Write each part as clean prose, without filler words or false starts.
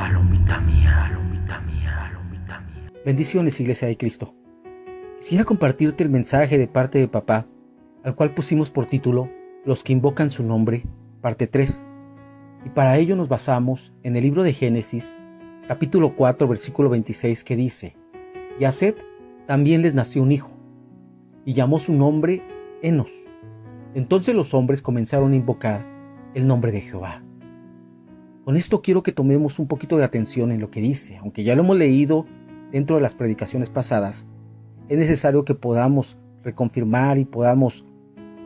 palomita mía, palomita mía, palomita mía. Bendiciones, Iglesia de Cristo. Quisiera compartirte el mensaje de parte de papá, al cual pusimos por título Los que invocan su nombre, parte 3. Y para ello nos basamos en el libro de Génesis, capítulo 4, versículo 26, que dice: Y a Set también les nació un hijo, y llamó su nombre Enos. Entonces los hombres comenzaron a invocar el nombre de Jehová. Con esto quiero que tomemos un poquito de atención en lo que dice. Aunque ya lo hemos leído dentro de las predicaciones pasadas, es necesario que podamos reconfirmar y podamos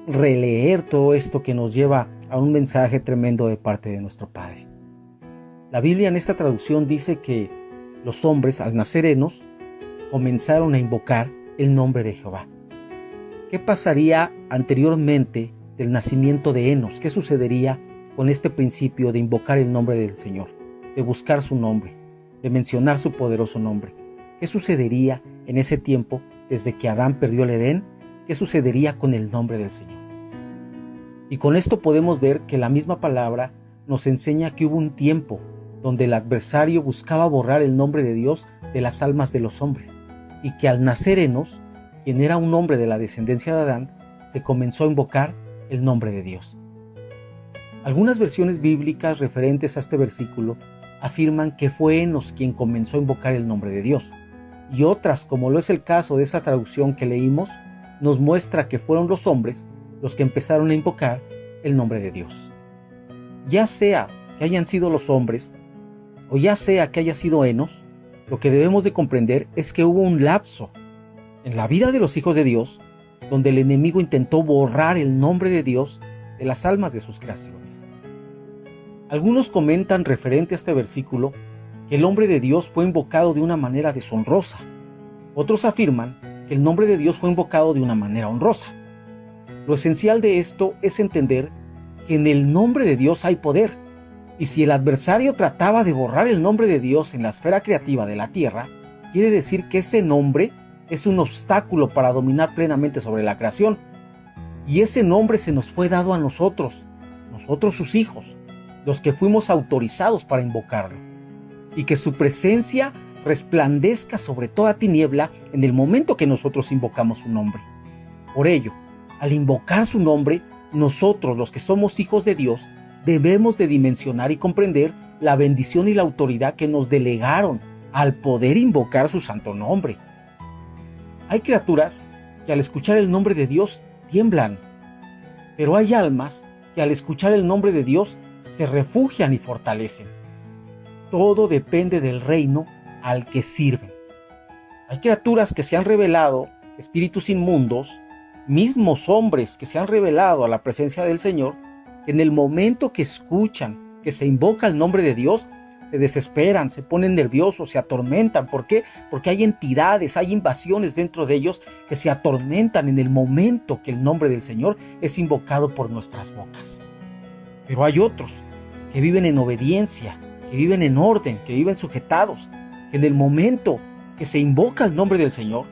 releer todo esto que nos lleva a un mensaje tremendo de parte de nuestro Padre. La Biblia en esta traducción dice que los hombres, al nacer Enos, comenzaron a invocar el nombre de Jehová. ¿Qué pasaría anteriormente del nacimiento de Enos? ¿Qué sucedería con este principio de invocar el nombre del Señor, de buscar su nombre, de mencionar su poderoso nombre? ¿Qué sucedería en ese tiempo desde que Adán perdió el Edén? ¿Qué sucedería con el nombre del Señor? Y con esto podemos ver que la misma palabra nos enseña que hubo un tiempo donde el adversario buscaba borrar el nombre de Dios de las almas de los hombres, y que al nacer Enos, quien era un hombre de la descendencia de Adán, se comenzó a invocar el nombre de Dios. Algunas versiones bíblicas referentes a este versículo afirman que fue Enos quien comenzó a invocar el nombre de Dios, y otras, como lo es el caso de esa traducción que leímos, nos muestra que fueron los hombres los que empezaron a invocar el nombre de Dios. Ya sea que hayan sido los hombres, o ya sea que haya sido Enos, lo que debemos de comprender es que hubo un lapso en la vida de los hijos de Dios, donde el enemigo intentó borrar el nombre de Dios de las almas de sus creaciones. Algunos comentan referente a este versículo que el nombre de Dios fue invocado de una manera deshonrosa. Otros afirman que el nombre de Dios fue invocado de una manera honrosa. Lo esencial de esto es entender que en el nombre de Dios hay poder, y si el adversario trataba de borrar el nombre de Dios en la esfera creativa de la tierra, quiere decir que ese nombre es un obstáculo para dominar plenamente sobre la creación. Y ese nombre se nos fue dado a nosotros sus hijos, los que fuimos autorizados para invocarlo, y que su presencia resplandezca sobre toda tiniebla en el momento que nosotros invocamos su nombre. Por ello, al invocar su nombre, nosotros, los que somos hijos de Dios, debemos de dimensionar y comprender la bendición y la autoridad que nos delegaron al poder invocar su santo nombre. Hay criaturas que al escuchar el nombre de Dios tiemblan, pero hay almas que al escuchar el nombre de Dios se refugian y fortalecen. Todo depende del reino al que sirven. Hay criaturas que se han revelado, espíritus inmundos, mismos hombres que se han revelado a la presencia del Señor, que en el momento que escuchan que se invoca el nombre de Dios, se desesperan, se ponen nerviosos, se atormentan. ¿Por qué? Porque hay entidades, hay invasiones dentro de ellos que se atormentan en el momento que el nombre del Señor es invocado por nuestras bocas. Pero hay otros que viven en obediencia, que viven en orden, que viven sujetados, que en el momento que se invoca el nombre del Señor,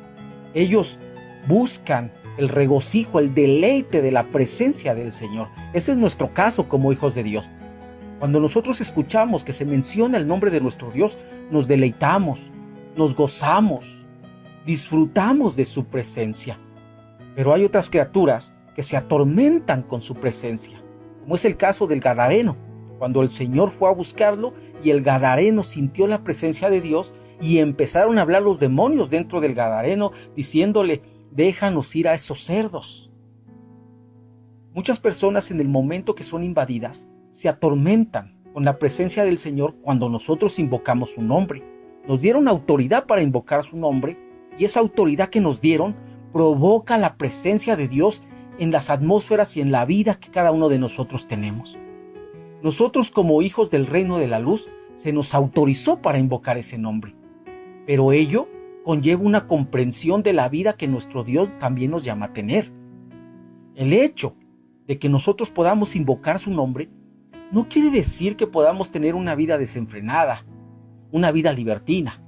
ellos buscan el regocijo, el deleite de la presencia del Señor. Ese es nuestro caso como hijos de Dios. Cuando nosotros escuchamos que se menciona el nombre de nuestro Dios, nos deleitamos, nos gozamos, disfrutamos de su presencia. Pero hay otras criaturas que se atormentan con su presencia, como es el caso del Gadareno, cuando el Señor fue a buscarlo y el Gadareno sintió la presencia de Dios y empezaron a hablar los demonios dentro del Gadareno diciéndole: déjanos ir a esos cerdos. Muchas personas en el momento que son invadidas se atormentan con la presencia del Señor cuando nosotros invocamos su nombre. Nos dieron autoridad para invocar su nombre, y esa autoridad que nos dieron provoca la presencia de Dios en las atmósferas y en la vida que cada uno de nosotros tenemos. Nosotros, como hijos del reino de la luz, se nos autorizó para invocar ese nombre, pero ello conlleva una comprensión de la vida que nuestro Dios también nos llama a tener. El hecho de que nosotros podamos invocar su nombre no quiere decir que podamos tener una vida desenfrenada, una vida libertina.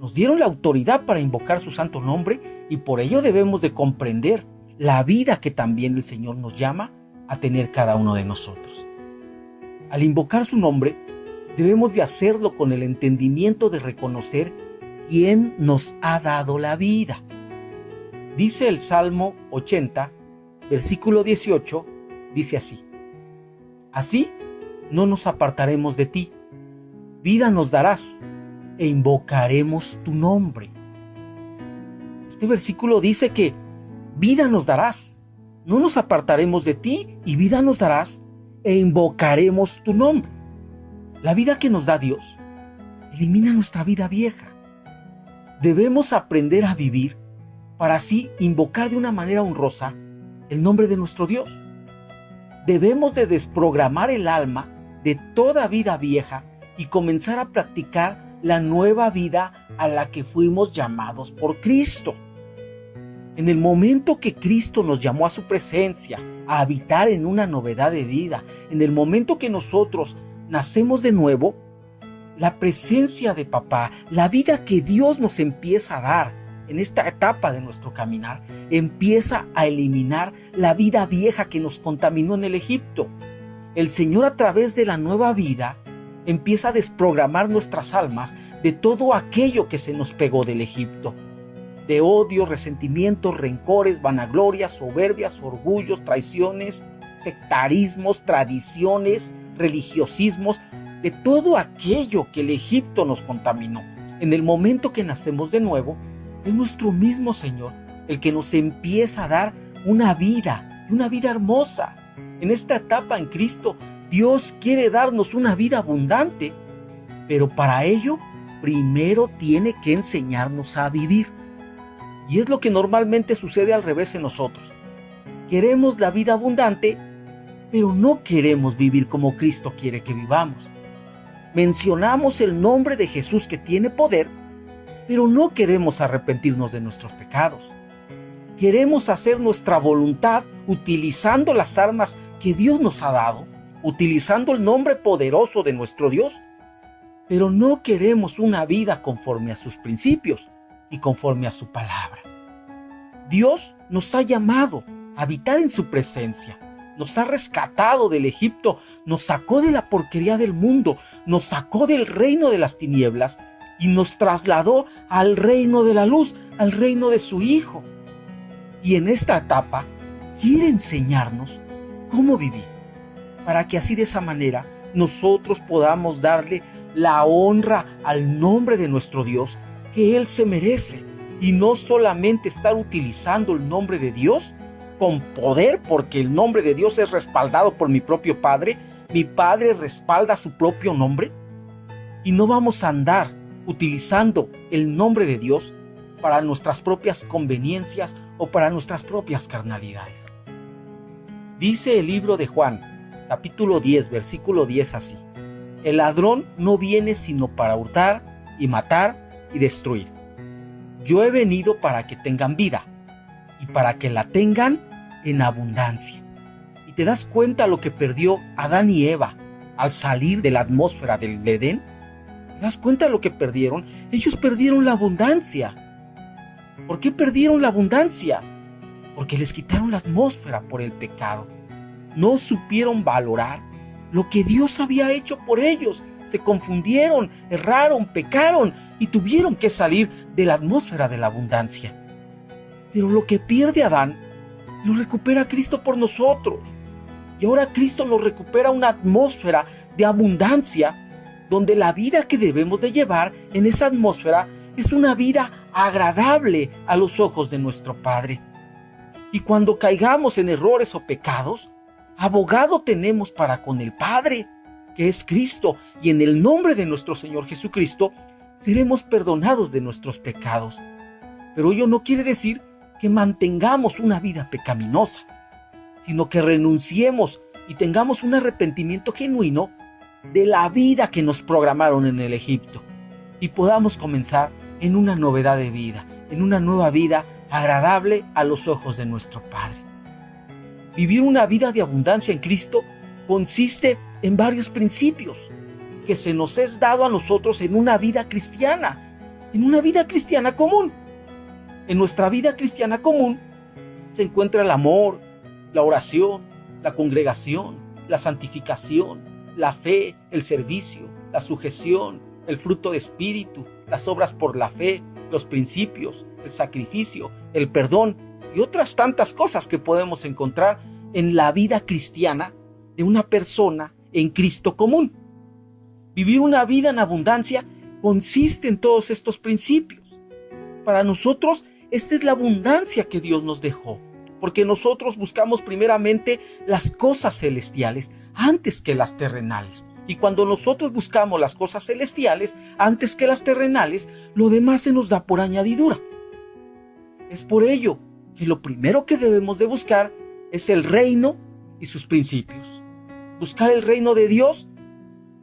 Nos dieron la autoridad para invocar su santo nombre y por ello debemos de comprender la vida que también el Señor nos llama a tener cada uno de nosotros. Al invocar su nombre, Debemos de hacerlo con el entendimiento de reconocer quién nos ha dado la vida. Dice el Salmo 80, versículo 18, dice así: así no nos apartaremos de ti, vida nos darás e invocaremos tu nombre. Este versículo dice que vida nos darás, no nos apartaremos de ti y vida nos darás e invocaremos tu nombre. La vida que nos da Dios elimina nuestra vida vieja. Debemos aprender a vivir para así invocar de una manera honrosa el nombre de nuestro Dios. Debemos de desprogramar el alma de toda vida vieja y comenzar a practicar la nueva vida a la que fuimos llamados por Cristo. En el momento que Cristo nos llamó a su presencia, a habitar en una novedad de vida, en el momento que nosotros nacemos de nuevo, la presencia de papá, la vida que Dios nos empieza a dar en esta etapa de nuestro caminar, empieza a eliminar la vida vieja que nos contaminó en el Egipto. El Señor, a través de la nueva vida, empieza a desprogramar nuestras almas de todo aquello que se nos pegó del Egipto, de odio, resentimientos, rencores, vanaglorias, soberbias, orgullos, traiciones, sectarismos, tradiciones, religiosismos, de todo aquello que el Egipto nos contaminó. En el momento que nacemos de nuevo, es nuestro mismo Señor el que nos empieza a dar una vida hermosa. En esta etapa en Cristo, Dios quiere darnos una vida abundante, pero para ello, primero tiene que enseñarnos a vivir. Y es lo que normalmente sucede al revés en nosotros. Queremos la vida abundante, pero no queremos vivir como Cristo quiere que vivamos. Mencionamos el nombre de Jesús que tiene poder, pero no queremos arrepentirnos de nuestros pecados. Queremos hacer nuestra voluntad utilizando las armas que Dios nos ha dado, utilizando el nombre poderoso de nuestro Dios, pero no queremos una vida conforme a sus principios y conforme a su palabra. Dios nos ha llamado a habitar en su presencia, nos ha rescatado del Egipto, nos sacó de la porquería del mundo, nos sacó del reino de las tinieblas y nos trasladó al reino de la luz, al reino de su Hijo. Y en esta etapa quiere enseñarnos cómo vivir, para que así de esa manera nosotros podamos darle la honra al nombre de nuestro Dios que Él se merece, y no solamente estar utilizando el nombre de Dios con poder, porque el nombre de Dios es respaldado por mi propio Padre. Mi Padre respalda su propio nombre, y no vamos a andar utilizando el nombre de Dios para nuestras propias conveniencias o para nuestras propias carnalidades. Dice el libro de Juan, capítulo 10, versículo 10 así: el ladrón no viene sino para hurtar y matar y destruir. Yo he venido para que tengan vida y para que la tengan en abundancia. ¿Y te das cuenta lo que perdió Adán y Eva al salir de la atmósfera del Edén? ¿Te das cuenta lo que perdieron? Ellos perdieron la abundancia. ¿Por qué perdieron la abundancia? Porque les quitaron la atmósfera por el pecado. No supieron valorar lo que Dios había hecho por ellos. Se confundieron, erraron, pecaron y tuvieron que salir de la atmósfera de la abundancia. Pero lo que pierde Adán, lo recupera Cristo por nosotros. Y ahora Cristo nos recupera una atmósfera de abundancia, donde la vida que debemos de llevar en esa atmósfera es una vida agradable a los ojos de nuestro Padre. Y cuando caigamos en errores o pecados, abogado tenemos para con el Padre, que es Cristo, y en el nombre de nuestro Señor Jesucristo seremos perdonados de nuestros pecados. Pero ello no quiere decir que mantengamos una vida pecaminosa, sino que renunciemos y tengamos un arrepentimiento genuino de la vida que nos programaron en el Egipto, y podamos comenzar en una novedad de vida, en una nueva vida agradable a los ojos de nuestro Padre. Vivir una vida de abundancia en Cristo consiste en varios principios que se nos es dado a nosotros en una vida cristiana común. En nuestra vida cristiana común se encuentra el amor, la oración, la congregación, la santificación, la fe, el servicio, la sujeción, el fruto de espíritu, las obras por la fe, los principios, el sacrificio, el perdón y otras tantas cosas que podemos encontrar en la vida cristiana de una persona en Cristo común. Vivir una vida en abundancia consiste en todos estos principios. Para nosotros, esta es la abundancia que Dios nos dejó, porque nosotros buscamos primeramente las cosas celestiales antes que las terrenales. Y cuando nosotros buscamos las cosas celestiales antes que las terrenales, lo demás se nos da por añadidura. Es por ello que lo primero que debemos de buscar es el reino y sus principios. Buscar el reino de Dios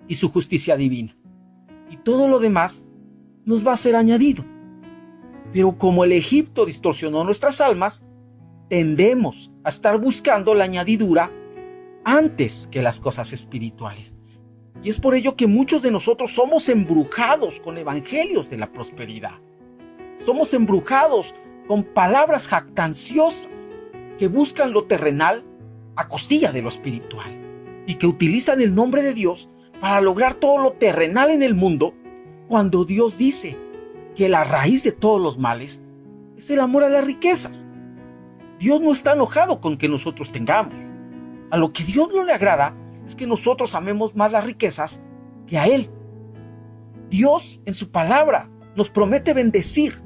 y su justicia divina. Y todo lo demás nos va a ser añadido. Pero como el Egipto distorsionó nuestras almas, tendemos a estar buscando la añadidura antes que las cosas espirituales. Y es por ello que muchos de nosotros somos embrujados con evangelios de la prosperidad. Somos embrujados con palabras jactanciosas que buscan lo terrenal a costilla de lo espiritual y que utilizan el nombre de Dios para lograr todo lo terrenal en el mundo, cuando Dios dice que la raíz de todos los males es el amor a las riquezas. Dios no está enojado con que nosotros tengamos. A lo que Dios no le agrada es que nosotros amemos más las riquezas que a Él. Dios en su palabra nos promete bendecir,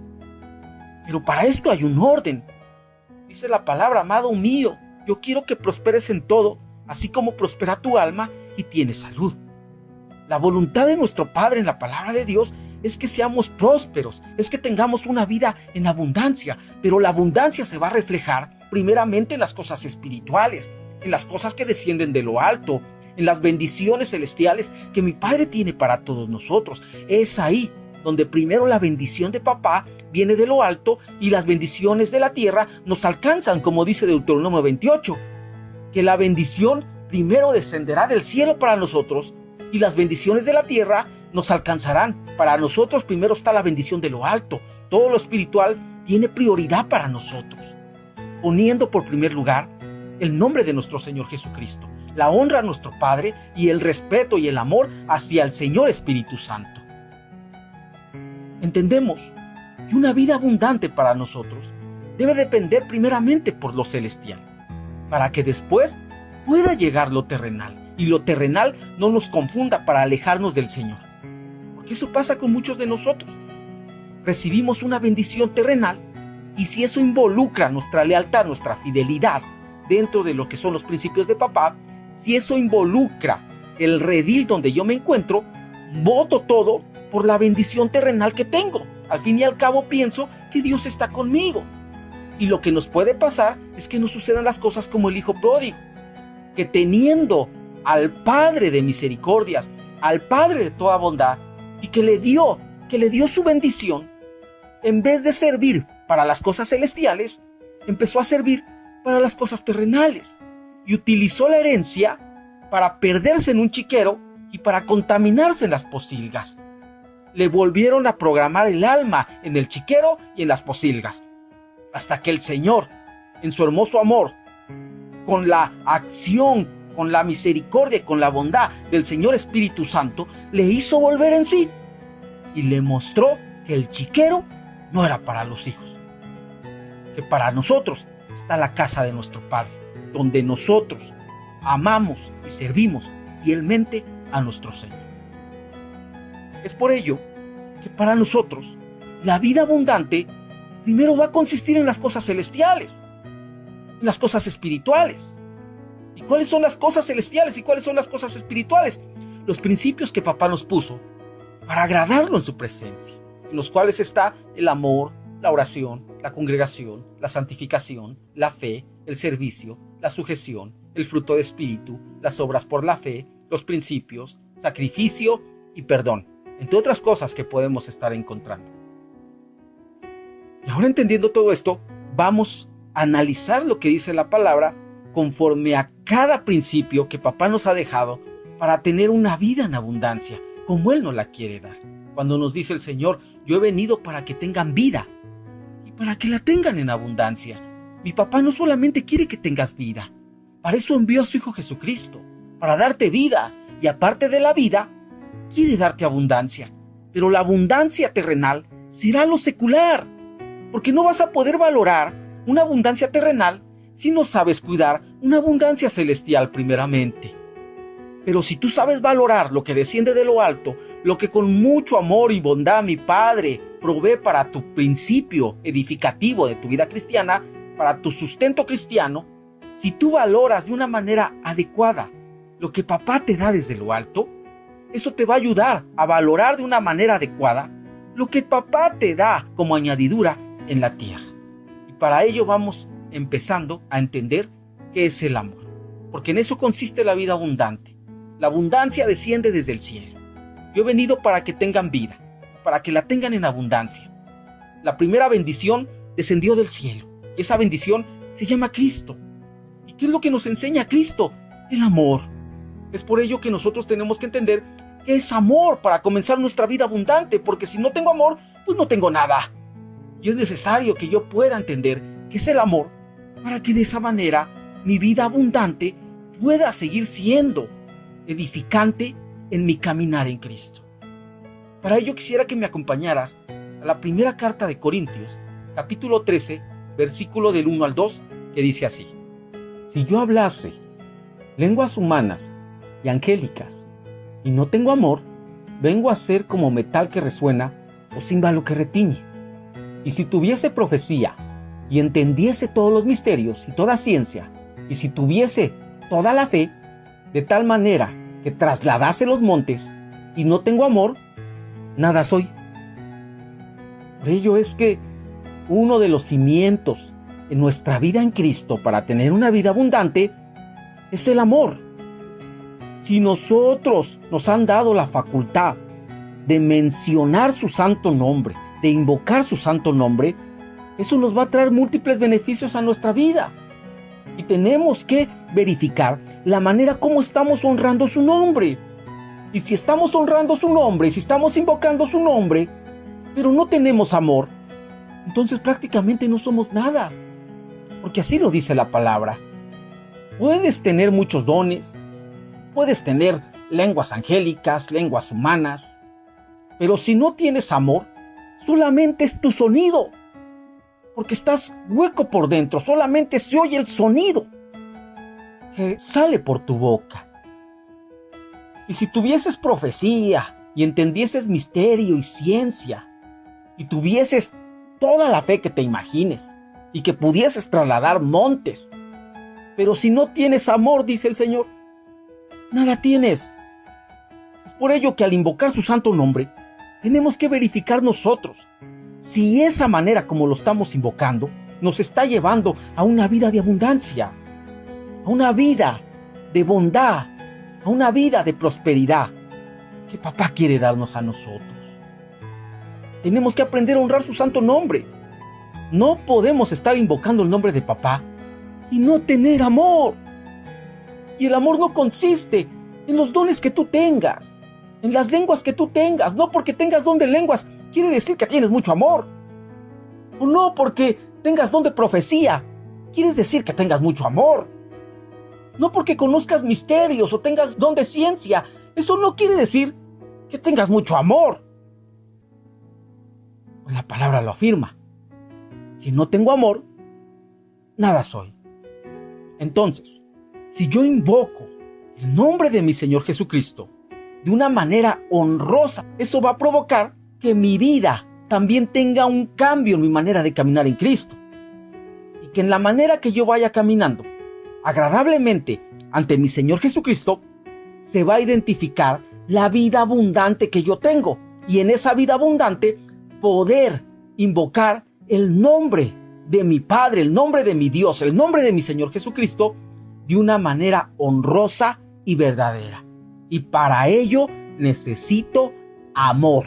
pero para esto hay un orden. Dice la palabra: amado mío, yo quiero que prosperes en todo, así como prospera tu alma y tienes salud. La voluntad de nuestro Padre en la palabra de Dios es que seamos prósperos, es que tengamos una vida en abundancia, pero la abundancia se va a reflejar primeramente en las cosas espirituales, en las cosas que descienden de lo alto, en las bendiciones celestiales que mi Padre tiene para todos nosotros. Es ahí donde primero la bendición de papá viene de lo alto y las bendiciones de la tierra nos alcanzan, como dice Deuteronomio 28, que la bendición primero descenderá del cielo para nosotros y las bendiciones de la tierra nos alcanzarán. Para nosotros primero está la bendición de lo alto. Todo lo espiritual tiene prioridad para nosotros, poniendo por primer lugar el nombre de nuestro Señor Jesucristo, la honra a nuestro Padre y el respeto y el amor hacia el Señor Espíritu Santo. Entendemos que una vida abundante para nosotros debe depender primeramente por lo celestial, para que después pueda llegar lo terrenal, y lo terrenal no nos confunda para alejarnos del Señor. Porque eso pasa con muchos de nosotros. Recibimos una bendición terrenal, y si eso involucra nuestra lealtad, nuestra fidelidad dentro de lo que son los principios de papá, si eso involucra el redil donde yo me encuentro, voto todo por la bendición terrenal que tengo. Al fin y al cabo pienso que Dios está conmigo. Y lo que nos puede pasar es que nos sucedan las cosas como el hijo pródigo, que teniendo al Padre de misericordias, al Padre de toda bondad, y que le dio su bendición, en vez de servir para las cosas celestiales, empezó a servir para las cosas terrenales, y utilizó la herencia para perderse en un chiquero y para contaminarse en las pocilgas. Le volvieron a programar el alma en el chiquero y en las pocilgas, hasta que el Señor, en su hermoso amor, con la acción, con la misericordia y con la bondad del Señor Espíritu Santo, le hizo volver en sí y le mostró que el chiquero no era para los hijos, que para nosotros está la casa de nuestro Padre, donde nosotros amamos y servimos fielmente a nuestro Señor. Es por ello que para nosotros la vida abundante primero va a consistir en las cosas celestiales, en las cosas espirituales. ¿Y cuáles son las cosas celestiales y cuáles son las cosas espirituales? Los principios que papá nos puso para agradarlo en su presencia, en los cuales está el amor, la oración, la congregación, la santificación, la fe, el servicio, la sujeción, el fruto de espíritu, las obras por la fe, los principios, sacrificio y perdón, entre otras cosas que podemos estar encontrando. Y ahora, entendiendo todo esto, vamos a analizar lo que dice la palabra conforme a cada principio que papá nos ha dejado para tener una vida en abundancia, como Él nos la quiere dar. Cuando nos dice el Señor: yo he venido para que tengan vida y para que la tengan en abundancia. Mi papá no solamente quiere que tengas vida, para eso envió a su Hijo Jesucristo, para darte vida, y aparte de la vida, quiere darte abundancia, pero la abundancia terrenal será lo secular, porque no vas a poder valorar una abundancia terrenal si no sabes cuidar una abundancia celestial primeramente. Pero si tú sabes valorar lo que desciende de lo alto, lo que con mucho amor y bondad mi Padre provee para tu principio edificativo de tu vida cristiana, para tu sustento cristiano, si tú valoras de una manera adecuada lo que papá te da desde lo alto, eso te va a ayudar a valorar de una manera adecuada lo que papá te da como añadidura en la tierra. Y para ello vamos empezando a entender qué es el amor, porque en eso consiste la vida abundante. La abundancia desciende desde el cielo. Yo he venido para que tengan vida, para que la tengan en abundancia. La primera bendición descendió del cielo, y esa bendición se llama Cristo. ¿Y qué es lo que nos enseña Cristo? El amor. Es por ello que nosotros tenemos que entender que es amor para comenzar nuestra vida abundante, porque si no tengo amor, pues no tengo nada. Y es necesario que yo pueda entender qué es el amor, para que de esa manera mi vida abundante pueda seguir siendo edificante en mi caminar en Cristo. Para ello quisiera que me acompañaras a la primera carta de Corintios, capítulo 13, versículo del 1 al 2, que dice así: Si yo hablase lenguas humanas y angélicas, y no tengo amor, vengo a ser como metal que resuena o címbalo que retiñe. Y si tuviese profecía, y entendiese todos los misterios y toda ciencia, y si tuviese toda la fe, de tal manera que trasladase los montes, y no tengo amor, nada soy. Por ello es que uno de los cimientos en nuestra vida en Cristo para tener una vida abundante es el amor. Si nosotros nos han dado la facultad de mencionar su santo nombre, de invocar su santo nombre, eso nos va a traer múltiples beneficios a nuestra vida. Y tenemos que verificar la manera como estamos honrando su nombre. Y si estamos honrando su nombre, si estamos invocando su nombre, pero no tenemos amor, entonces prácticamente no somos nada. Porque así lo dice la palabra. Puedes tener muchos dones, puedes tener lenguas angélicas, lenguas humanas, pero si no tienes amor, solamente es tu sonido. Porque estás hueco por dentro, solamente se oye el sonido que sale por tu boca. Y si tuvieses profecía y entendieses misterio y ciencia, y tuvieses toda la fe que te imagines, y que pudieses trasladar montes, pero si no tienes amor, dice el Señor, nada tienes. Es por ello que al invocar su santo nombre, tenemos que verificar nosotros si esa manera como lo estamos invocando nos está llevando a una vida de abundancia, a una vida de bondad, a una vida de prosperidad que papá quiere darnos a nosotros. Tenemos que aprender a honrar su santo nombre. No podemos estar invocando el nombre de papá y no tener amor. Y el amor no consiste en los dones que tú tengas, en las lenguas que tú tengas. No porque tengas don de lenguas quiere decir que tienes mucho amor. O no porque tengas don de profecía quiere decir que tengas mucho amor. No porque conozcas misterios o tengas don de ciencia, eso no quiere decir que tengas mucho amor. Pues la palabra lo afirma. Si no tengo amor, nada soy. Entonces, si yo invoco el nombre de mi Señor Jesucristo de una manera honrosa, eso va a provocar que mi vida también tenga un cambio en mi manera de caminar en Cristo. Y que en la manera que yo vaya caminando agradablemente ante mi Señor Jesucristo, se va a identificar la vida abundante que yo tengo. Y en esa vida abundante poder invocar el nombre de mi Padre, el nombre de mi Dios, el nombre de mi Señor Jesucristo de una manera honrosa y verdadera. Y para ello necesito amor,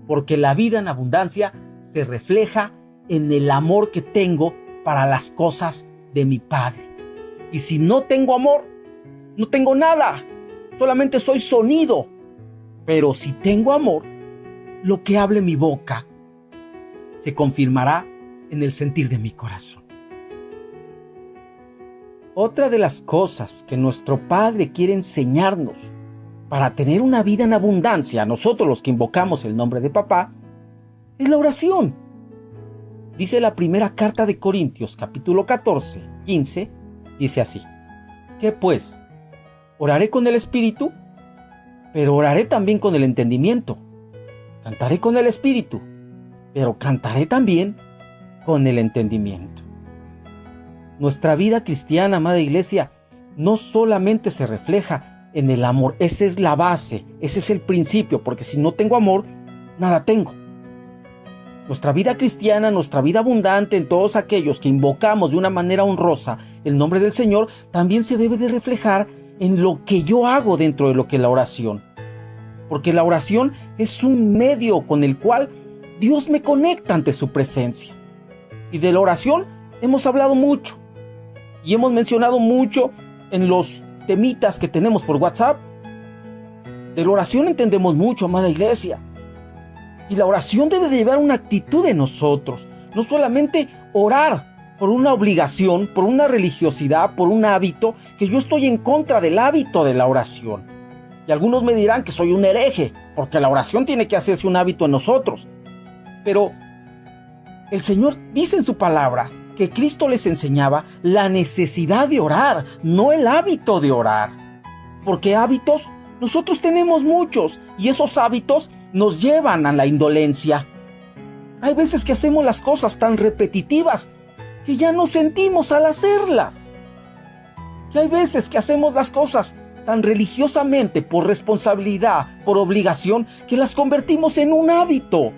porque la vida en abundancia se refleja en el amor que tengo para las cosas de mi Padre. Y si no tengo amor, no tengo nada, solamente soy sonido. Pero si tengo amor, lo que hable mi boca se confirmará en el sentir de mi corazón. Otra de las cosas que nuestro Padre quiere enseñarnos para tener una vida en abundancia, nosotros los que invocamos el nombre de papá, es la oración. Dice la primera carta de Corintios, capítulo 14, 15, dice así: ¿qué pues? Oraré con el espíritu, pero oraré también con el entendimiento. Cantaré con el espíritu, pero cantaré también con el entendimiento. Nuestra vida cristiana, amada iglesia, no solamente se refleja en el amor. Esa es la base, ese es el principio, porque si no tengo amor, nada tengo. Nuestra vida cristiana, nuestra vida abundante en todos aquellos que invocamos de una manera honrosa el nombre del Señor, también se debe de reflejar en lo que yo hago dentro de lo que es la oración. Porque la oración es un medio con el cual Dios me conecta ante su presencia. Y de la oración hemos hablado mucho y hemos mencionado mucho en los temitas que tenemos por WhatsApp. De la oración entendemos mucho, amada iglesia. Y la oración debe de llevar una actitud en nosotros. No solamente orar por una obligación, por una religiosidad, por un hábito, que yo estoy en contra del hábito de la oración. Y algunos me dirán que soy un hereje, porque la oración tiene que hacerse un hábito en nosotros. Pero el Señor dice en su palabra que Cristo les enseñaba la necesidad de orar, no el hábito de orar. Porque hábitos nosotros tenemos muchos, y esos hábitos nos llevan a la indolencia. Hay veces que hacemos las cosas tan repetitivas que ya no sentimos al hacerlas. Que hay veces que hacemos las cosas tan religiosamente por responsabilidad, por obligación, que las convertimos en un hábito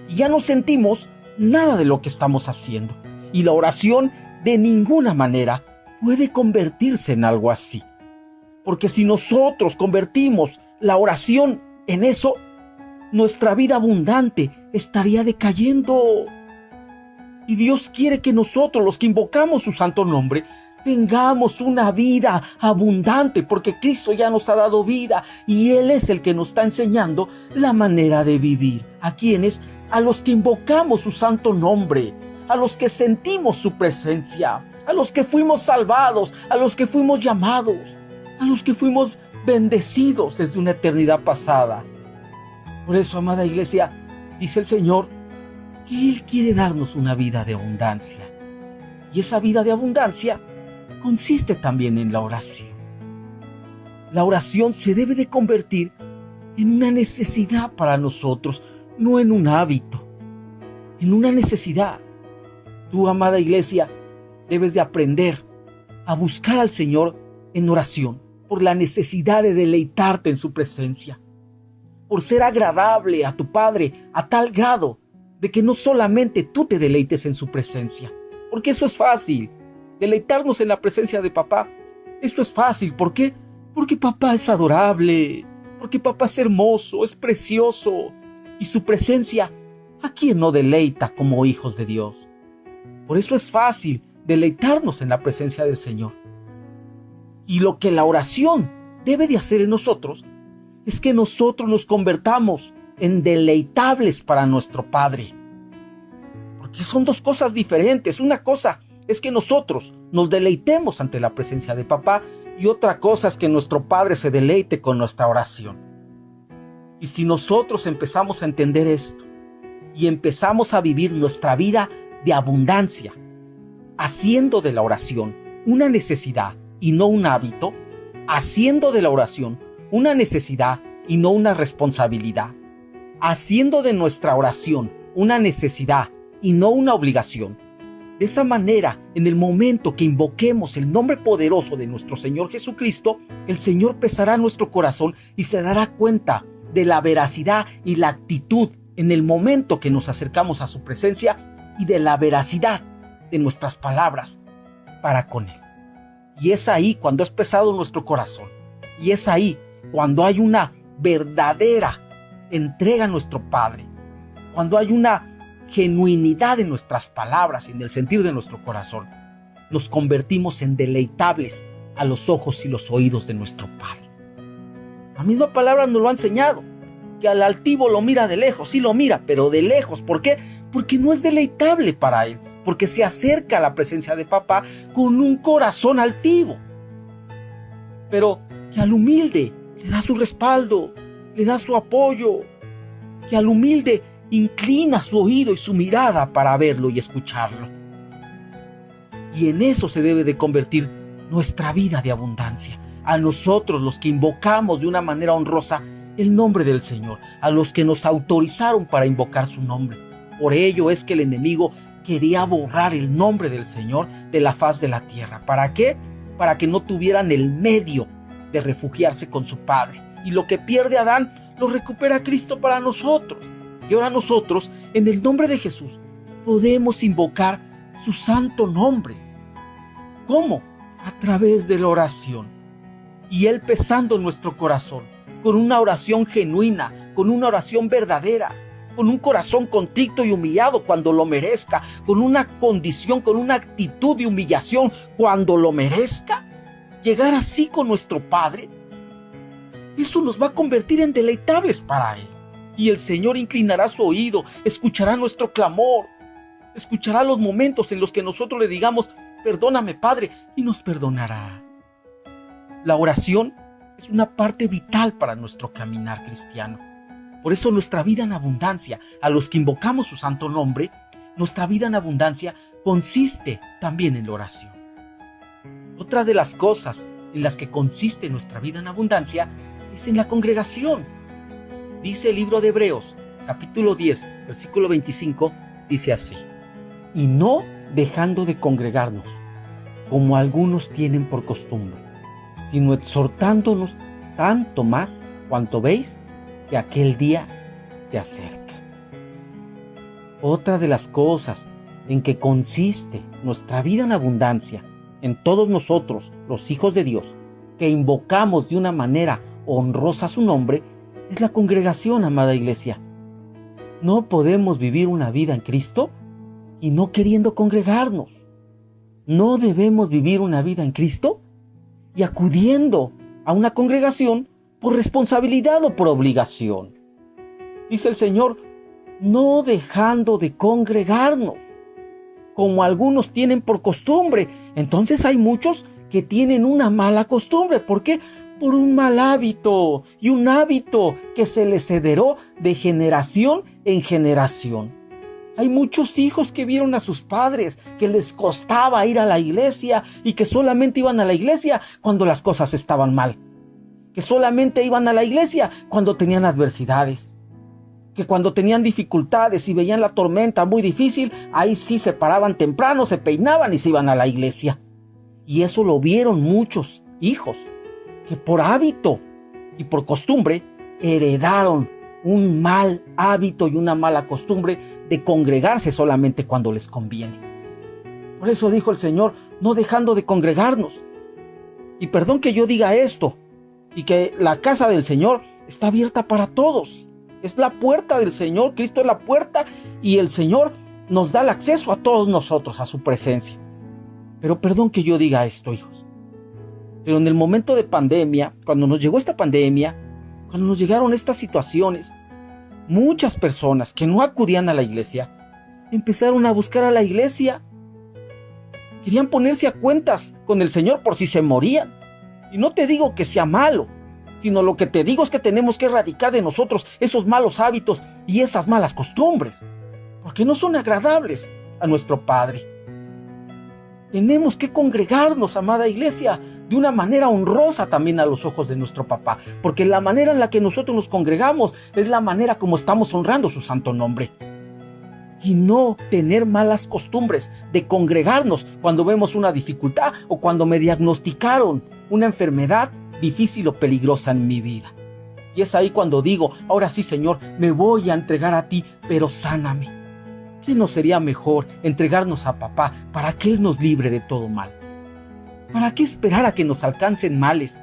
y ya no sentimos nada de lo que estamos haciendo. Y la oración de ninguna manera puede convertirse en algo así. Porque si nosotros convertimos la oración en eso, nuestra vida abundante estaría decayendo. Y Dios quiere que nosotros, los que invocamos su santo nombre, tengamos una vida abundante, porque Cristo ya nos ha dado vida y Él es el que nos está enseñando la manera de vivir. ¿A quiénes? A los que invocamos su santo nombre, a los que sentimos su presencia, a los que fuimos salvados, a los que fuimos llamados, a los que fuimos bendecidos desde una eternidad pasada. Por eso, amada iglesia, dice el Señor que Él quiere darnos una vida de abundancia. Y esa vida de abundancia consiste también en la oración. La oración se debe de convertir en una necesidad para nosotros, no en un hábito, en una necesidad. Tú, amada iglesia, debes de aprender a buscar al Señor en oración por la necesidad de deleitarte en su presencia, por ser agradable a tu Padre a tal grado de que no solamente tú te deleites en su presencia, porque eso es fácil, deleitarnos en la presencia de papá, eso es fácil. ¿Por qué? Porque papá es adorable, porque papá es hermoso, es precioso, y su presencia, ¿a quién no deleita como hijos de Dios? Por eso es fácil deleitarnos en la presencia del Señor. Y lo que la oración debe de hacer en nosotros es que nosotros nos convertamos en deleitables para nuestro Padre. Porque son dos cosas diferentes. Una cosa es que nosotros nos deleitemos ante la presencia de papá, y otra cosa es que nuestro Padre se deleite con nuestra oración. Y si nosotros empezamos a entender esto y empezamos a vivir nuestra vida de abundancia, haciendo de la oración una necesidad y no un hábito, haciendo de la oración una necesidad y no una responsabilidad, haciendo de nuestra oración una necesidad y no una obligación. De esa manera, en el momento que invoquemos el nombre poderoso de nuestro Señor Jesucristo, el Señor pesará nuestro corazón y se dará cuenta de la veracidad y la actitud en el momento que nos acercamos a su presencia, y de la veracidad de nuestras palabras para con Él. Y es ahí cuando es pesado nuestro corazón, y es ahí cuando hay una verdadera entrega a nuestro Padre, cuando hay una genuinidad en nuestras palabras, en el sentir de nuestro corazón, nos convertimos en deleitables a los ojos y los oídos de nuestro Padre. La misma palabra nos lo ha enseñado, que al altivo lo mira de lejos, sí lo mira, pero de lejos. ¿Por qué? Porque no es deleitable para él, porque se acerca a la presencia de papá con un corazón altivo. Pero que al humilde, le da su respaldo, le da su apoyo, que al humilde inclina su oído y su mirada para verlo y escucharlo. Y en eso se debe de convertir nuestra vida de abundancia. A nosotros, los que invocamos de una manera honrosa el nombre del Señor, a los que nos autorizaron para invocar su nombre. Por ello es que el enemigo quería borrar el nombre del Señor de la faz de la tierra. ¿Para qué? Para que no tuvieran el medio de refugiarse con su Padre. Y lo que pierde Adán, lo recupera Cristo para nosotros. Y ahora nosotros, en el nombre de Jesús, podemos invocar su santo nombre. ¿Cómo? A través de la oración. Y Él pesando en nuestro corazón, con una oración genuina, con una oración verdadera, con un corazón contrito y humillado cuando lo merezca, con una condición, con una actitud de humillación cuando lo merezca, llegar así con nuestro Padre, eso nos va a convertir en deleitables para Él. Y el Señor inclinará su oído, escuchará nuestro clamor, escuchará los momentos en los que nosotros le digamos, perdóname, Padre, y nos perdonará. La oración es una parte vital para nuestro caminar cristiano. Por eso nuestra vida en abundancia, a los que invocamos su santo nombre, nuestra vida en abundancia consiste también en la oración. Otra de las cosas en las que consiste nuestra vida en abundancia es en la congregación. Dice el libro de Hebreos, capítulo 10, versículo 25, dice así: y no dejando de congregarnos, como algunos tienen por costumbre, sino exhortándonos tanto más cuanto veis que aquel día se acerca. Otra de las cosas en que consiste nuestra vida en abundancia, en todos nosotros, los hijos de Dios, que invocamos de una manera honrosa su nombre, es la congregación, amada iglesia. No podemos vivir una vida en Cristo y no queriendo congregarnos. No debemos vivir una vida en Cristo y acudiendo a una congregación por responsabilidad o por obligación. Dice el Señor, no dejando de congregarnos, como algunos tienen por costumbre. Entonces hay muchos que tienen una mala costumbre. ¿Por qué? Por un mal hábito, y un hábito que se les heredó de generación en generación. Hay muchos hijos que vieron a sus padres que les costaba ir a la iglesia y que solamente iban a la iglesia cuando las cosas estaban mal. Que solamente iban a la iglesia cuando tenían adversidades. Que cuando tenían dificultades y veían la tormenta muy difícil, ahí sí se paraban temprano, se peinaban y se iban a la iglesia. Y eso lo vieron muchos hijos que por hábito y por costumbre heredaron un mal hábito y una mala costumbre de congregarse solamente cuando les conviene. Por eso dijo el Señor, no dejando de congregarnos. Y perdón que yo diga esto, y que la casa del Señor está abierta para todos. Es la puerta del Señor, Cristo es la puerta, y el Señor nos da el acceso a todos nosotros, a su presencia. Pero perdón que yo diga esto, hijos. Pero en el momento de pandemia, cuando nos llegó esta pandemia, cuando nos llegaron estas situaciones, muchas personas que no acudían a la iglesia, empezaron a buscar a la iglesia. Querían ponerse a cuentas con el Señor por si se morían. Y no te digo que sea malo, sino lo que te digo es que tenemos que erradicar de nosotros esos malos hábitos y esas malas costumbres, porque no son agradables a nuestro Padre. Tenemos que congregarnos, amada iglesia, de una manera honrosa también a los ojos de nuestro papá, porque la manera en la que nosotros nos congregamos es la manera como estamos honrando su santo nombre. Y no tener malas costumbres de congregarnos cuando vemos una dificultad o cuando me diagnosticaron una enfermedad difícil o peligrosa en mi vida. Y es ahí cuando digo, ahora sí, Señor, me voy a entregar a ti, pero sáname. ¿Qué no sería mejor entregarnos a papá para que Él nos libre de todo mal? ¿Para qué esperar a que nos alcancen males?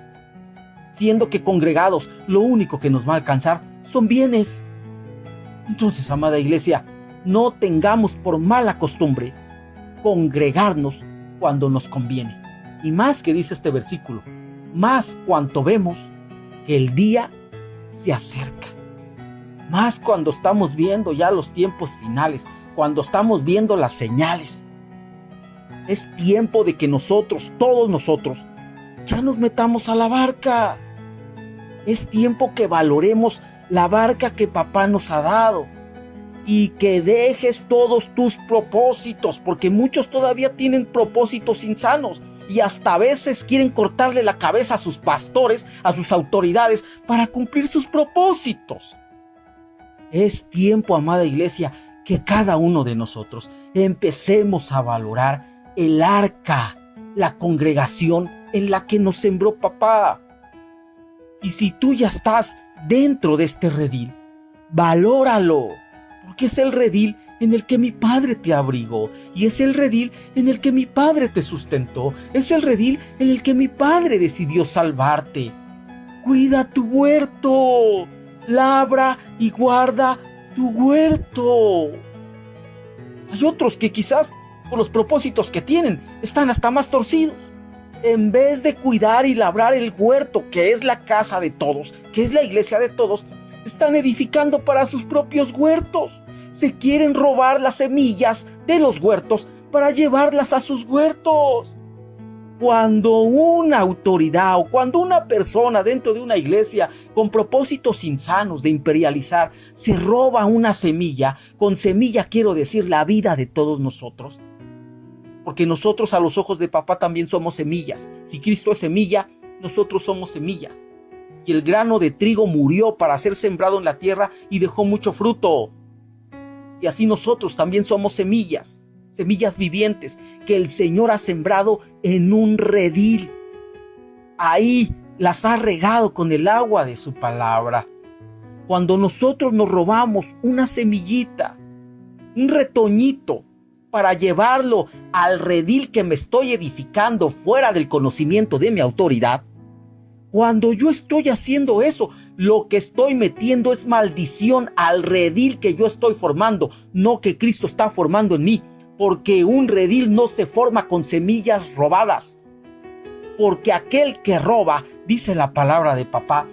Siendo que congregados lo único que nos va a alcanzar son bienes. Entonces, amada iglesia, no tengamos por mala costumbre congregarnos cuando nos conviene. Y más que dice este versículo, más cuanto vemos que el día se acerca. Más cuando estamos viendo ya los tiempos finales, cuando estamos viendo las señales. Es tiempo de que nosotros, todos nosotros, ya nos metamos a la barca. Es tiempo que valoremos la barca que papá nos ha dado y que dejes todos tus propósitos, porque muchos todavía tienen propósitos insanos y hasta a veces quieren cortarle la cabeza a sus pastores, a sus autoridades, para cumplir sus propósitos. Es tiempo, amada iglesia, que cada uno de nosotros empecemos a valorar el arca, la congregación en la que nos sembró papá. Y si tú ya estás dentro de este redil, valóralo, porque es el redil en el que mi padre te abrigó, y es el redil en el que mi padre te sustentó, es el redil en el que mi padre decidió salvarte. Cuida tu huerto, labra y guarda tu huerto. Hay otros que quizás por los propósitos que tienen están hasta más torcidos. En vez de cuidar y labrar el huerto, que es la casa de todos, que es la iglesia de todos, están edificando para sus propios huertos. Se quieren robar las semillas de los huertos para llevarlas a sus huertos. Cuando una autoridad o cuando una persona dentro de una iglesia con propósitos insanos de imperializar se roba una semilla, con semilla quiero decir la vida de todos nosotros, porque nosotros a los ojos de papá también somos semillas. Si Cristo es semilla, nosotros somos semillas. Y el grano de trigo murió para ser sembrado en la tierra y dejó mucho fruto. Y así nosotros también somos semillas, semillas vivientes que el Señor ha sembrado en un redil. Ahí las ha regado con el agua de su palabra. Cuando nosotros nos robamos una semillita, un retoñito, para llevarlo al redil que me estoy edificando fuera del conocimiento de mi autoridad, cuando yo estoy haciendo eso, lo que estoy metiendo es maldición al redil que yo estoy formando, no que Cristo está formando en mí, porque un redil no se forma con semillas robadas, porque aquel que roba, dice la palabra de papá,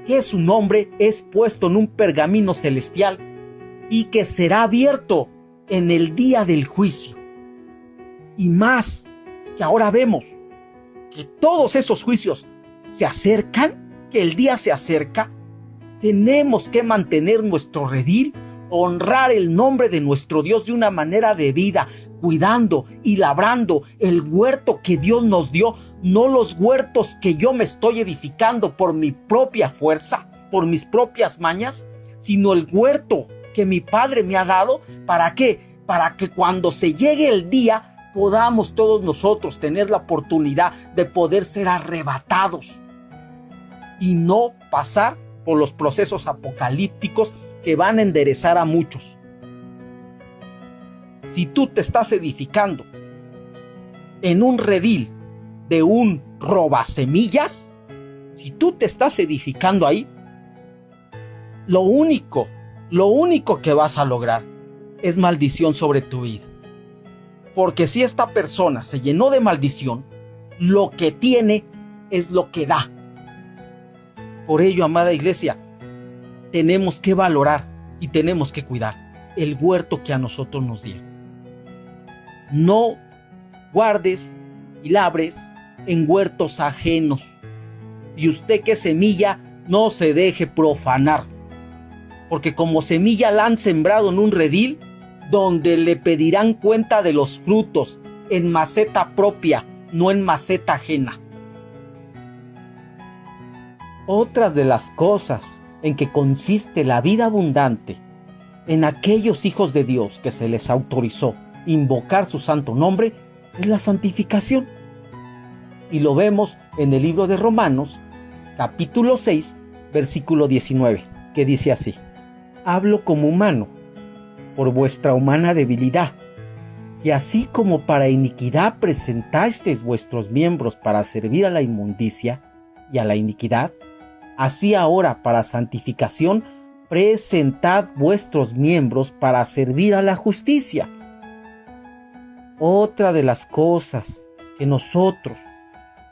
que su nombre es puesto en un pergamino celestial y que será abierto en el día del juicio. Y más, que ahora vemos que todos esos juicios se acercan, que el día se acerca, tenemos que mantener nuestro redil, honrar el nombre de nuestro Dios de una manera de vida, cuidando y labrando el huerto que Dios nos dio, no los huertos que yo me estoy edificando por mi propia fuerza, por mis propias mañas, sino el huerto que mi Padre me ha dado. ¿Para qué? Para que cuando se llegue el día podamos todos nosotros tener la oportunidad de poder ser arrebatados y no pasar por los procesos apocalípticos que van a enderezar a muchos. Si tú te estás edificando en un redil de un robasemillas, si tú te estás edificando ahí, lo único que vas a lograr es maldición sobre tu vida. Porque si esta persona se llenó de maldición, lo que tiene es lo que da. Por ello, amada iglesia, tenemos que valorar y tenemos que cuidar el huerto que a nosotros nos dieron. No guardes y labres en huertos ajenos. Y usted que es semilla, no se deje profanar. Porque como semilla la han sembrado en un redil donde le pedirán cuenta de los frutos en maceta propia, no en maceta ajena. Otras de las cosas en que consiste la vida abundante en aquellos hijos de Dios que se les autorizó invocar su santo nombre es la santificación. Y lo vemos en el libro de Romanos, capítulo 6, versículo 19, que dice así: hablo como humano, por vuestra humana debilidad, que así como para iniquidad presentasteis vuestros miembros para servir a la inmundicia y a la iniquidad, así ahora para santificación presentad vuestros miembros para servir a la justicia. Otra de las cosas que nosotros,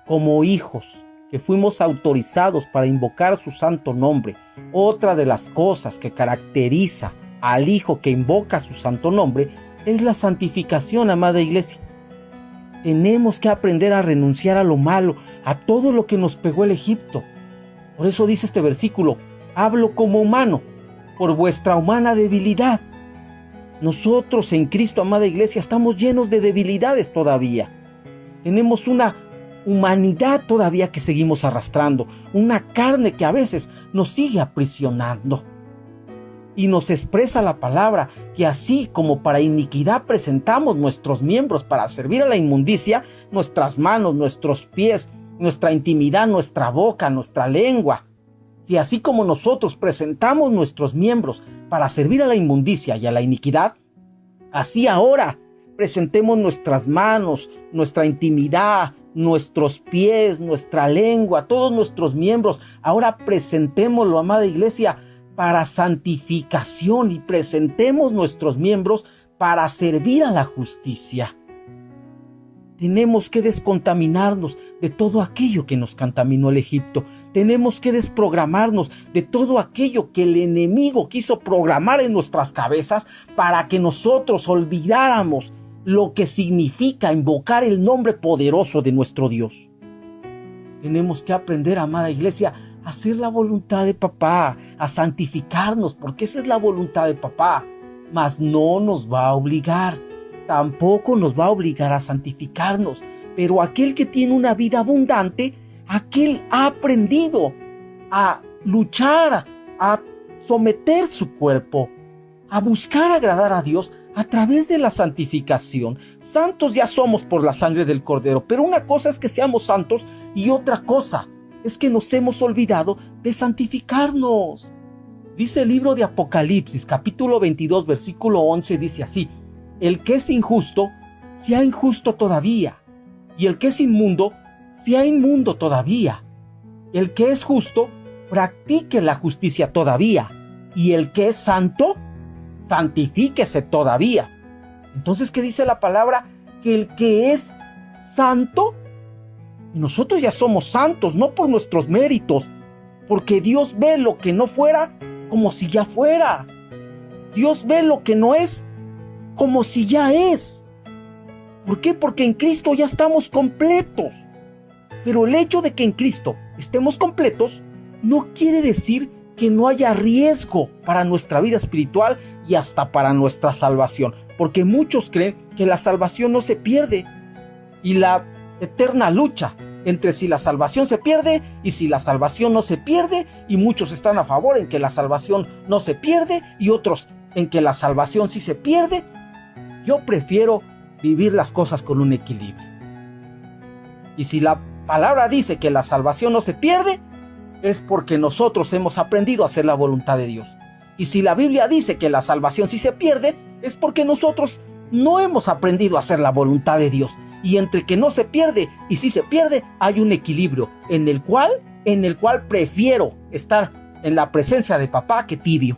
como hijos, que fuimos autorizados para invocar su santo nombre, otra de las cosas que caracteriza al hijo que invoca su santo nombre es la santificación, amada iglesia. Tenemos que aprender a renunciar a lo malo, a todo lo que nos pegó el Egipto. Por eso dice este versículo: hablo como humano, por vuestra humana debilidad. Nosotros en Cristo, amada iglesia, estamos llenos de debilidades todavía. Tenemos una humanidad todavía que seguimos arrastrando, una carne que a veces nos sigue aprisionando. Y nos expresa la palabra que así como para iniquidad presentamos nuestros miembros para servir a la inmundicia, nuestras manos, nuestros pies, nuestra intimidad, nuestra boca, nuestra lengua. Si así como nosotros presentamos nuestros miembros para servir a la inmundicia y a la iniquidad, así ahora presentemos nuestras manos, nuestra intimidad, nuestros pies, nuestra lengua, todos nuestros miembros. Ahora presentémoslo, amada iglesia, para santificación, y presentemos nuestros miembros para servir a la justicia. Tenemos que descontaminarnos de todo aquello que nos contaminó el Egipto. Tenemos que desprogramarnos de todo aquello que el enemigo quiso programar en nuestras cabezas para que nosotros olvidáramos lo que significa invocar el nombre poderoso de nuestro Dios. Tenemos que aprender, amada iglesia, a hacer la voluntad de papá, a santificarnos, porque esa es la voluntad de papá. Mas no nos va a obligar, tampoco nos va a obligar a santificarnos. Pero aquel que tiene una vida abundante, aquel ha aprendido a luchar, a someter su cuerpo, a buscar agradar a Dios a través de la santificación. Santos ya somos por la sangre del Cordero, pero una cosa es que seamos santos y otra cosa es que nos hemos olvidado de santificarnos. Dice el libro de Apocalipsis, capítulo 22, versículo 11, dice así: el que es injusto, sea injusto todavía, y el que es inmundo, sea inmundo todavía. El que es justo, practique la justicia todavía, y el que es santo, santifíquese todavía. Entonces, ¿qué dice la palabra? Que el que es santo, y nosotros ya somos santos, no por nuestros méritos, porque Dios ve lo que no fuera como si ya fuera. Dios ve lo que no es como si ya es. ¿Por qué? Porque en Cristo ya estamos completos. Pero el hecho de que en Cristo estemos completos no quiere decir que no haya riesgo para nuestra vida espiritual y hasta para nuestra salvación. Porque muchos creen que la salvación no se pierde, y la eterna lucha entre si la salvación se pierde y si la salvación no se pierde, y muchos están a favor en que la salvación no se pierde y otros en que la salvación sí se pierde. Yo prefiero vivir las cosas con un equilibrio. Y si la palabra dice que la salvación no se pierde, es porque nosotros hemos aprendido a hacer la voluntad de Dios. Y si la Biblia dice que la salvación sí se pierde, es porque nosotros no hemos aprendido a hacer la voluntad de Dios. Y entre que no se pierde y sí se pierde, hay un equilibrio en el cual prefiero estar en la presencia de papá que tibio.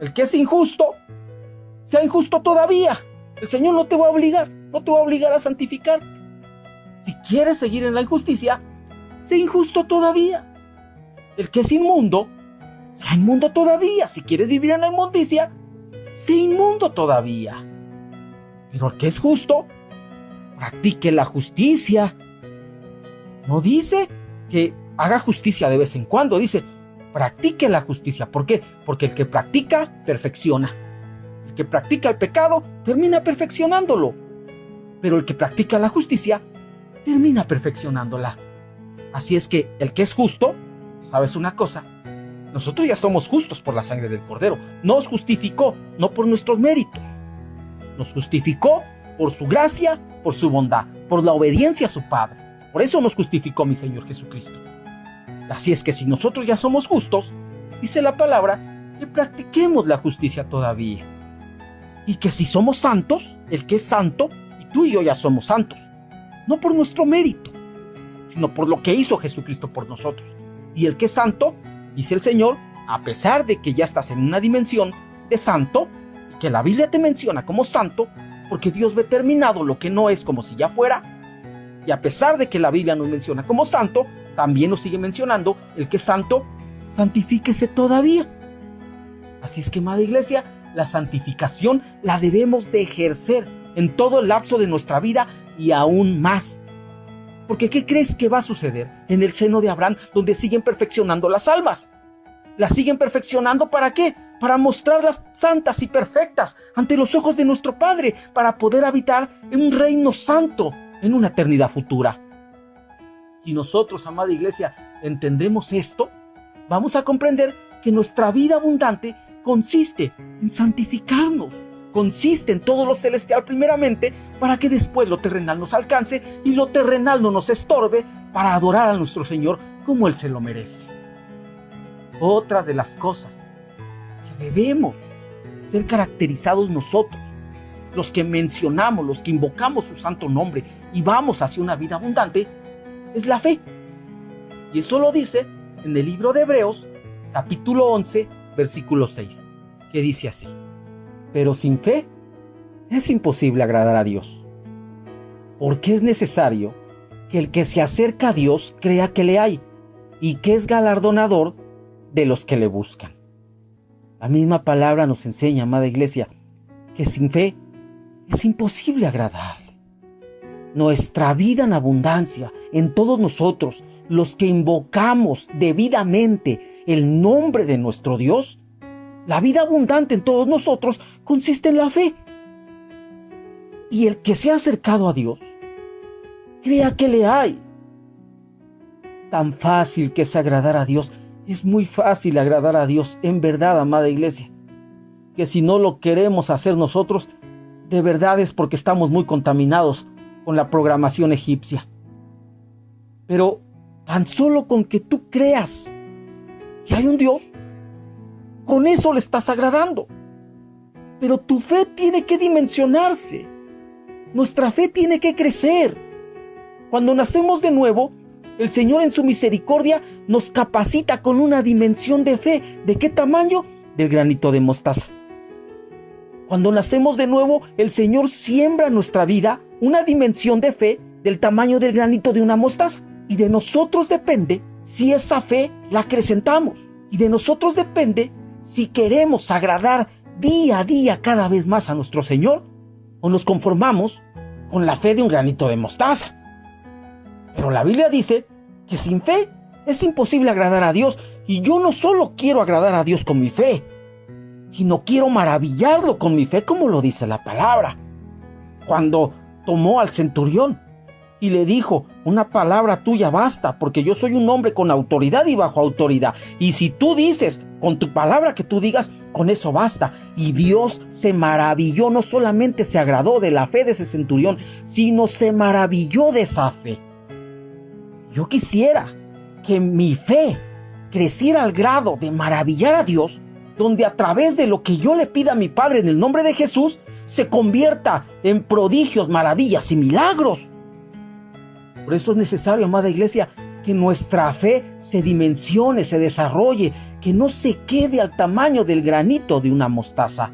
El que es injusto, sea injusto todavía. El Señor no te va a obligar a santificarte. Si quieres seguir en la injusticia, sé injusto todavía. El que es inmundo, sea inmundo todavía. Si quieres vivir en la inmundicia, sé inmundo todavía. Pero el que es justo, practique la justicia. No dice que haga justicia de vez en cuando, dice practique la justicia. ¿Por qué? Porque el que practica, perfecciona. El que practica el pecado, termina perfeccionándolo. Pero el que practica la justicia, termina perfeccionándola. Así es que el que es justo, ¿sabes una cosa? Nosotros ya somos justos por la sangre del Cordero. Nos justificó, no por nuestros méritos. Nos justificó por su gracia, por su bondad, por la obediencia a su Padre. Por eso nos justificó mi Señor Jesucristo. Así es que si nosotros ya somos justos, dice la palabra, que practiquemos la justicia todavía. Y que si somos santos, el que es santo, y tú y yo ya somos santos, no por nuestro mérito, sino por lo que hizo Jesucristo por nosotros. Y el que es santo, dice el Señor, a pesar de que ya estás en una dimensión de santo, y que la Biblia te menciona como santo, porque Dios ve terminado lo que no es como si ya fuera, y a pesar de que la Biblia nos menciona como santo, también nos sigue mencionando el que es santo, santifíquese todavía. Así es que, amada iglesia, la santificación la debemos de ejercer en todo el lapso de nuestra vida y aún más. Porque ¿qué crees que va a suceder en el seno de Abraham, donde siguen perfeccionando las almas? Las siguen perfeccionando, ¿para qué? Para mostrarlas santas y perfectas ante los ojos de nuestro Padre, para poder habitar en un reino santo en una eternidad futura. Si nosotros, amada iglesia, entendemos esto, vamos a comprender que nuestra vida abundante consiste en santificarnos, consiste en todo lo celestial primeramente, para que después lo terrenal nos alcance y lo terrenal no nos estorbe para adorar a nuestro Señor como Él se lo merece. Otra de las cosas que debemos ser caracterizados nosotros, los que mencionamos, los que invocamos su santo nombre y vamos hacia una vida abundante, es la fe. Y eso lo dice en el libro de Hebreos, capítulo 11, versículo 6, que dice así: pero sin fe es imposible agradar a Dios, porque es necesario que el que se acerca a Dios crea que le hay y que es galardonador de los que le buscan. La misma palabra nos enseña, amada iglesia, que sin fe es imposible agradarle. Nuestra vida en abundancia, en todos nosotros, los que invocamos debidamente el nombre de nuestro Dios, la vida abundante en todos nosotros consiste en la fe. Y el que se ha acercado a Dios, crea que le hay. Tan fácil que es agradar a Dios. Es muy fácil agradar a Dios, en verdad, amada iglesia. Que si no lo queremos hacer nosotros, de verdad es porque estamos muy contaminados con la programación egipcia. Pero tan solo con que tú creas que hay un Dios, con eso le estás agradando. Pero tu fe tiene que dimensionarse. Nuestra fe tiene que crecer. Cuando nacemos de nuevo, el Señor en su misericordia nos capacita con una dimensión de fe. ¿De qué tamaño? Del granito de mostaza. Cuando nacemos de nuevo, el Señor siembra en nuestra vida una dimensión de fe del tamaño del granito de una mostaza. Y de nosotros depende si esa fe la acrecentamos. Y de nosotros depende si queremos agradar día a día cada vez más a nuestro Señor, o nos conformamos con la fe de un granito de mostaza. Pero la Biblia dice que sin fe es imposible agradar a Dios. Y yo no solo quiero agradar a Dios con mi fe, sino quiero maravillarlo con mi fe, como lo dice la palabra. Cuando tomó al centurión y le dijo: una palabra tuya basta, porque yo soy un hombre con autoridad y bajo autoridad. Y si tú dices, con tu palabra que tú digas, con eso basta. Y Dios se maravilló, no solamente se agradó de la fe de ese centurión, sino se maravilló de esa fe. Yo quisiera que mi fe creciera al grado de maravillar a Dios, donde a través de lo que yo le pida a mi Padre en el nombre de Jesús, se convierta en prodigios, maravillas y milagros. Por eso es necesario, amada iglesia, que nuestra fe se dimensione, se desarrolle, que no se quede al tamaño del granito de una mostaza.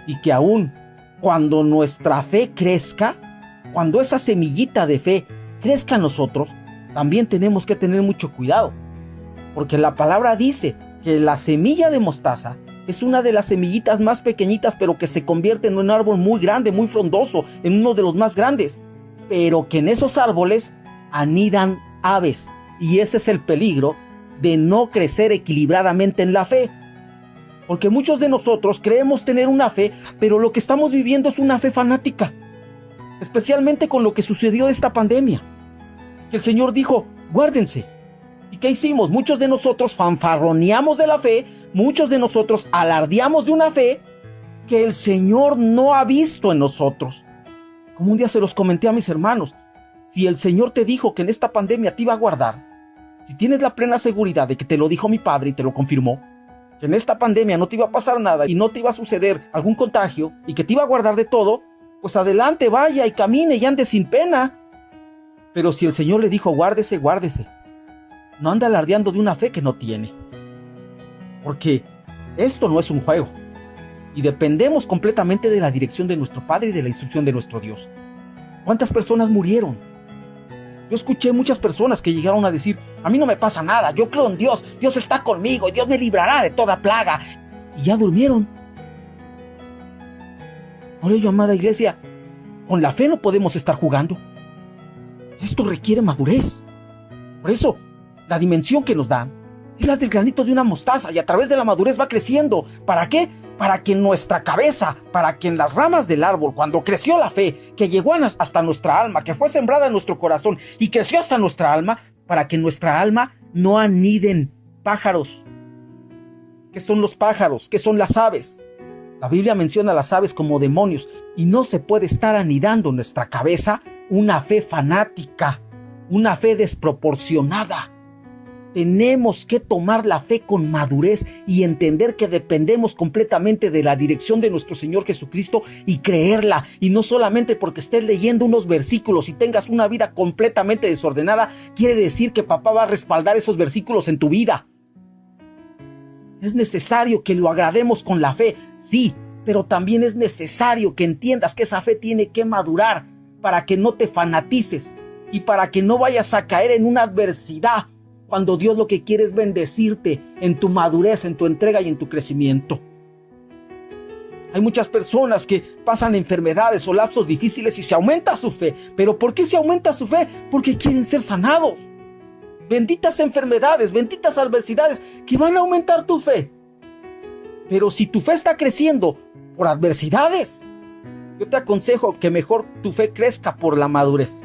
Y que aún cuando nuestra fe crezca, cuando esa semillita de fe crezca en nosotros, también tenemos que tener mucho cuidado. Porque la palabra dice que la semilla de mostaza es una de las semillitas más pequeñitas, pero que se convierte en un árbol muy grande, muy frondoso, en uno de los más grandes. Pero que en esos árboles anidan aves. Y ese es el peligro de no crecer equilibradamente en la fe. Porque muchos de nosotros creemos tener una fe, pero lo que estamos viviendo es una fe fanática. Especialmente con lo que sucedió de esta pandemia. Que el Señor dijo: guárdense. ¿Y qué hicimos? Muchos de nosotros fanfarroneamos de la fe, muchos de nosotros alardeamos de una fe que el Señor no ha visto en nosotros. Como un día se los comenté a mis hermanos, si el Señor te dijo que en esta pandemia te iba a guardar, si tienes la plena seguridad de que te lo dijo mi Padre y te lo confirmó, que en esta pandemia no te iba a pasar nada y no te iba a suceder algún contagio y que te iba a guardar de todo, pues adelante, vaya y camine y ande sin pena. Pero si el Señor le dijo guárdese, guárdese. No ande alardeando de una fe que no tiene. Porque esto no es un juego. Y dependemos completamente de la dirección de nuestro Padre y de la instrucción de nuestro Dios. ¿Cuántas personas murieron? Yo escuché muchas personas que llegaron a decir: a mí no me pasa nada, yo creo en Dios, Dios está conmigo y Dios me librará de toda plaga. Y ya durmieron. Por ello, amada iglesia, con la fe no podemos estar jugando. Esto requiere madurez. Por eso, la dimensión que nos dan es la del granito de una mostaza y a través de la madurez va creciendo. ¿Para qué? Para que en nuestra cabeza, para que en las ramas del árbol, cuando creció la fe, que llegó hasta nuestra alma, que fue sembrada en nuestro corazón y creció hasta nuestra alma, para que en nuestra alma no aniden pájaros. ¿Qué son los pájaros? ¿Qué son las aves? La Biblia menciona a las aves como demonios y no se puede estar anidando en nuestra cabeza una fe fanática, una fe desproporcionada. Tenemos que tomar la fe con madurez y entender que dependemos completamente de la dirección de nuestro Señor Jesucristo y creerla. Y no solamente porque estés leyendo unos versículos y tengas una vida completamente desordenada, quiere decir que papá va a respaldar esos versículos en tu vida. Es necesario que lo agrademos con la fe, sí, pero también es necesario que entiendas que esa fe tiene que madurar para que no te fanatices y para que no vayas a caer en una adversidad cuando Dios lo que quiere es bendecirte en tu madurez, en tu entrega y en tu crecimiento. Hay muchas personas que pasan enfermedades o lapsos difíciles y se aumenta su fe. ¿Pero por qué se aumenta su fe? Porque quieren ser sanados. Benditas enfermedades, benditas adversidades que van a aumentar tu fe. Pero si tu fe está creciendo por adversidades, yo te aconsejo que mejor tu fe crezca por la madurez.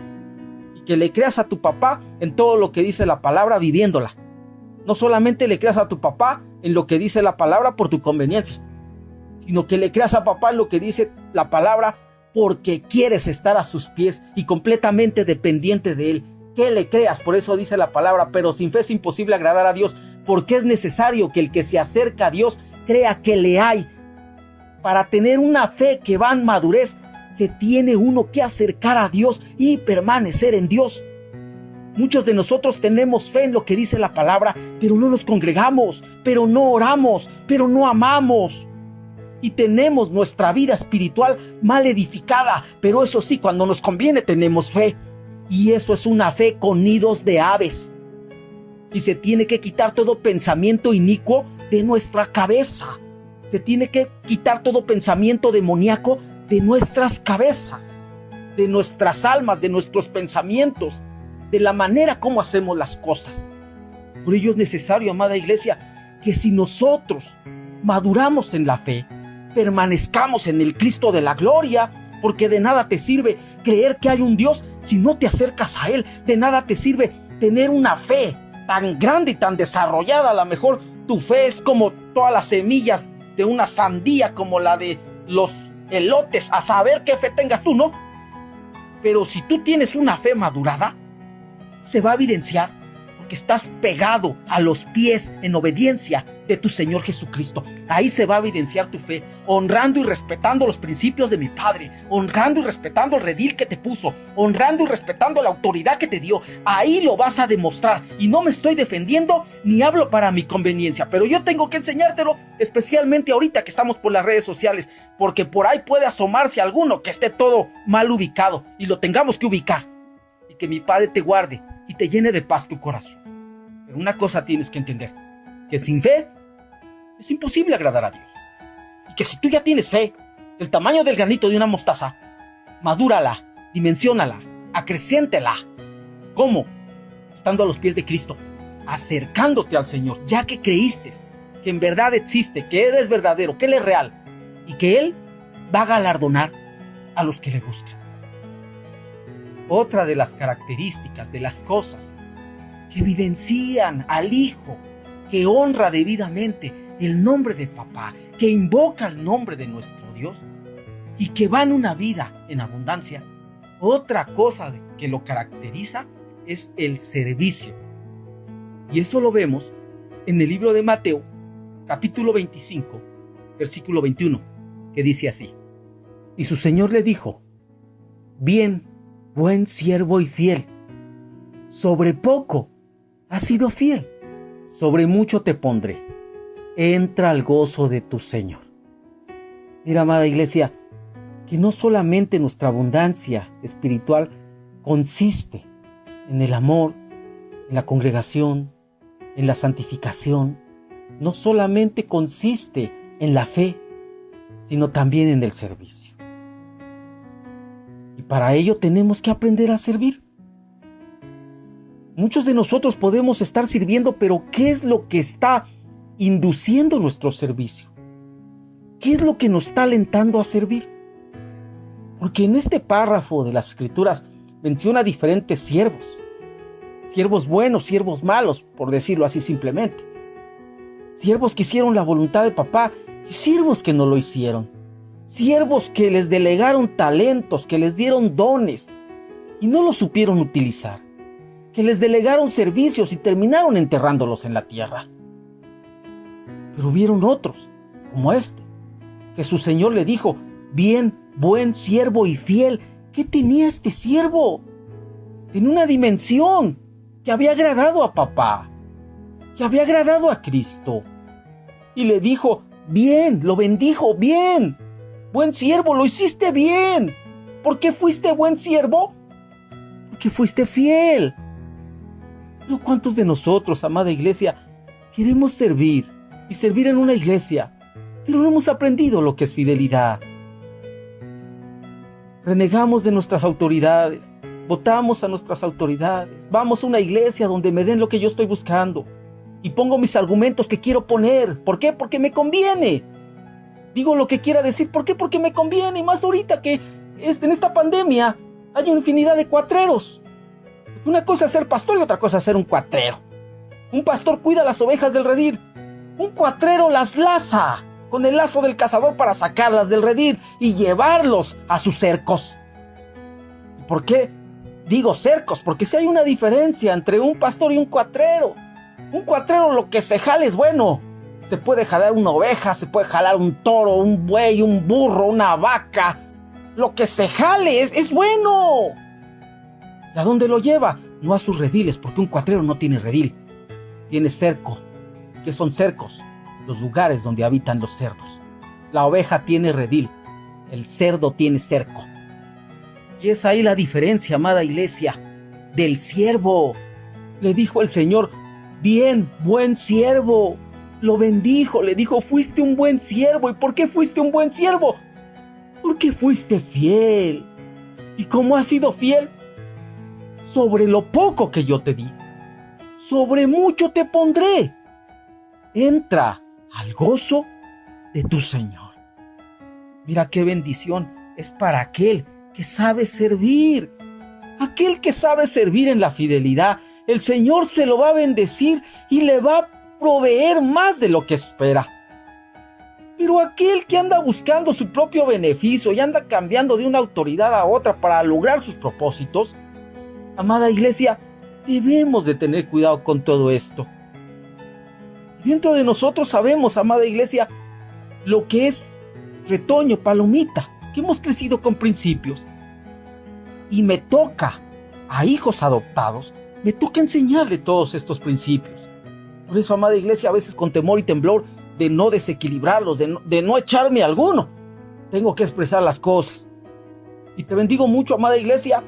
Y que le creas a tu papá en todo lo que dice la palabra viviéndola. No solamente le creas a tu papá en lo que dice la palabra por tu conveniencia, sino que le creas a papá en lo que dice la palabra porque quieres estar a sus pies y completamente dependiente de él. Que le creas, por eso dice la palabra, pero sin fe es imposible agradar a Dios, porque es necesario que el que se acerca a Dios crea que le hay. Para tener una fe que va en madurez, se tiene uno que acercar a Dios y permanecer en Dios. Muchos de nosotros tenemos fe en lo que dice la palabra, pero no nos congregamos, pero no oramos, pero no amamos. Y tenemos nuestra vida espiritual mal edificada, pero eso sí, cuando nos conviene tenemos fe. Y eso es una fe con nidos de aves. Y se tiene que quitar todo pensamiento inicuo de nuestra cabeza. Se tiene que quitar todo pensamiento demoníaco de nuestras cabezas, de nuestras almas, de nuestros pensamientos, de la manera como hacemos las cosas. Por ello es necesario, amada iglesia, que si nosotros maduramos en la fe, permanezcamos en el Cristo de la gloria, porque de nada te sirve creer que hay un Dios si no te acercas a Él. De nada te sirve tener una fe tan grande y tan desarrollada. A lo mejor tu fe es como todas las semillas de una sandía, como la de los elotes, a saber qué fe tengas tú, ¿no? Pero si tú tienes una fe madurada, se va a evidenciar porque estás pegado a los pies en obediencia de tu Señor Jesucristo. Ahí se va a evidenciar tu fe, honrando y respetando los principios de mi Padre, honrando y respetando el redil que te puso, honrando y respetando la autoridad que te dio. Ahí lo vas a demostrar. Y no me estoy defendiendo ni hablo para mi conveniencia, pero yo tengo que enseñártelo, especialmente ahorita que estamos por las redes sociales, porque por ahí puede asomarse alguno que esté todo mal ubicado y lo tengamos que ubicar. Y que mi Padre te guarde y te llene de paz tu corazón. Pero una cosa tienes que entender, que sin fe es imposible agradar a Dios. Y que si tú ya tienes fe, el tamaño del granito de una mostaza, madúrala, dimensiónala, acreciéntela. ¿Cómo? Estando a los pies de Cristo, acercándote al Señor, ya que creíste que en verdad existe, que Él es verdadero, que Él es real y que Él va a galardonar a los que le buscan. Otra de las características, de las cosas que evidencian al Hijo que honra debidamente el nombre de papá, que invoca el nombre de nuestro Dios y que va en una vida en abundancia. Otra cosa que lo caracteriza es el servicio. Y eso lo vemos en el libro de Mateo, capítulo 25, versículo 21, que dice así: Y su Señor le dijo: Bien, buen siervo y fiel, sobre poco has sido fiel, sobre mucho te pondré, entra al gozo de tu Señor. Mira, amada iglesia, que no solamente nuestra abundancia espiritual consiste en el amor, en la congregación, en la santificación, no solamente consiste en la fe, sino también en el servicio. Y para ello tenemos que aprender a servir. Muchos de nosotros podemos estar sirviendo, pero ¿qué es lo que está induciendo nuestro servicio? ¿Qué es lo que nos está alentando a servir? Porque en este párrafo de las Escrituras menciona diferentes siervos. Siervos buenos, siervos malos, por decirlo así simplemente. Siervos que hicieron la voluntad de papá y siervos que no lo hicieron. Siervos que les delegaron talentos, que les dieron dones y no los supieron utilizar. Que les delegaron servicios y terminaron enterrándolos en la tierra. Pero hubieron otros, como este, que su Señor le dijo: bien, buen siervo y fiel. ¿Qué tenía este siervo? Tenía una dimensión que había agradado a papá, que había agradado a Cristo. Y le dijo: bien, lo bendijo, bien, buen siervo, lo hiciste bien. ¿Por qué fuiste buen siervo? Porque fuiste fiel. Pero ¿cuántos de nosotros, amada iglesia, queremos servir y servir en una iglesia, pero no hemos aprendido lo que es fidelidad? Renegamos de nuestras autoridades, votamos a nuestras autoridades, vamos a una iglesia donde me den lo que yo estoy buscando y pongo mis argumentos que quiero poner. ¿Por qué? Porque me conviene. Digo lo que quiera decir. ¿Por qué? Porque me conviene. Y más ahorita que en esta pandemia hay una infinidad de cuatreros. Una cosa es ser pastor y otra cosa es ser un cuatrero. Un pastor cuida las ovejas del redil. Un cuatrero las laza con el lazo del cazador para sacarlas del redil y llevarlos a sus cercos. ¿Por qué digo cercos? Porque si hay una diferencia entre un pastor y un cuatrero. Un cuatrero lo que se jale es bueno. Se puede jalar una oveja, se puede jalar un toro, un buey, un burro, una vaca. Lo que se jale es bueno. ¿Y a dónde lo lleva? No a sus rediles, porque un cuatrero no tiene redil. Tiene cerco. ¿Qué son cercos? Los lugares donde habitan los cerdos. La oveja tiene redil. El cerdo tiene cerco. Y es ahí la diferencia, amada iglesia, del siervo. Le dijo el Señor: bien, buen siervo. Lo bendijo, le dijo: fuiste un buen siervo. ¿Y por qué fuiste un buen siervo? Porque fuiste fiel. ¿Y cómo has sido fiel? Sobre lo poco que yo te di, sobre mucho te pondré. Entra al gozo de tu Señor. Mira qué bendición es para aquel que sabe servir. Aquel que sabe servir en la fidelidad, el Señor se lo va a bendecir y le va a proveer más de lo que espera. Pero aquel que anda buscando su propio beneficio y anda cambiando de una autoridad a otra para lograr sus propósitos, amada iglesia, debemos de tener cuidado con todo esto. Dentro de nosotros sabemos, amada iglesia, lo que es retoño, palomita, que hemos crecido con principios. Y me toca a hijos adoptados, me toca enseñarle todos estos principios. Por eso, amada iglesia, a veces con temor y temblor de no desequilibrarlos, de no echarme alguno, tengo que expresar las cosas. Y te bendigo mucho, amada iglesia,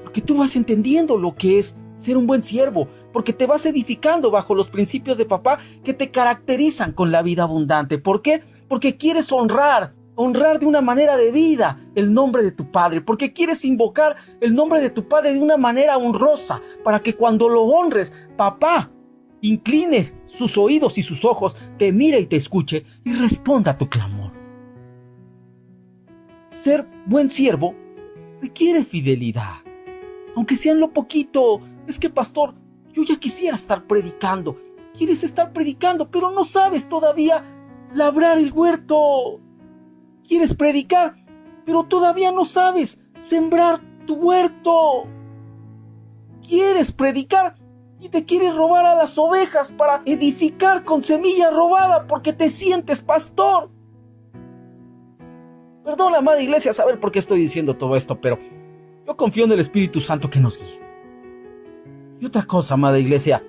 porque tú vas entendiendo lo que es ser un buen siervo, porque te vas edificando bajo los principios de papá que te caracterizan con la vida abundante. ¿Por qué? Porque quieres honrar de una manera de vida el nombre de tu Padre, porque quieres invocar el nombre de tu Padre de una manera honrosa, para que cuando lo honres, papá incline sus oídos y sus ojos, te mire y te escuche y responda a tu clamor. Ser buen siervo requiere fidelidad. Aunque sea en lo poquito. Es que, pastor, yo ya quisiera estar predicando. Quieres estar predicando, pero no sabes todavía labrar el huerto. Quieres predicar, pero todavía no sabes sembrar tu huerto. Quieres predicar y te quieres robar a las ovejas para edificar con semilla robada porque te sientes pastor. Perdón, amada iglesia, saber por qué estoy diciendo todo esto, pero yo confío en el Espíritu Santo que nos guíe. Y otra cosa, amada iglesia,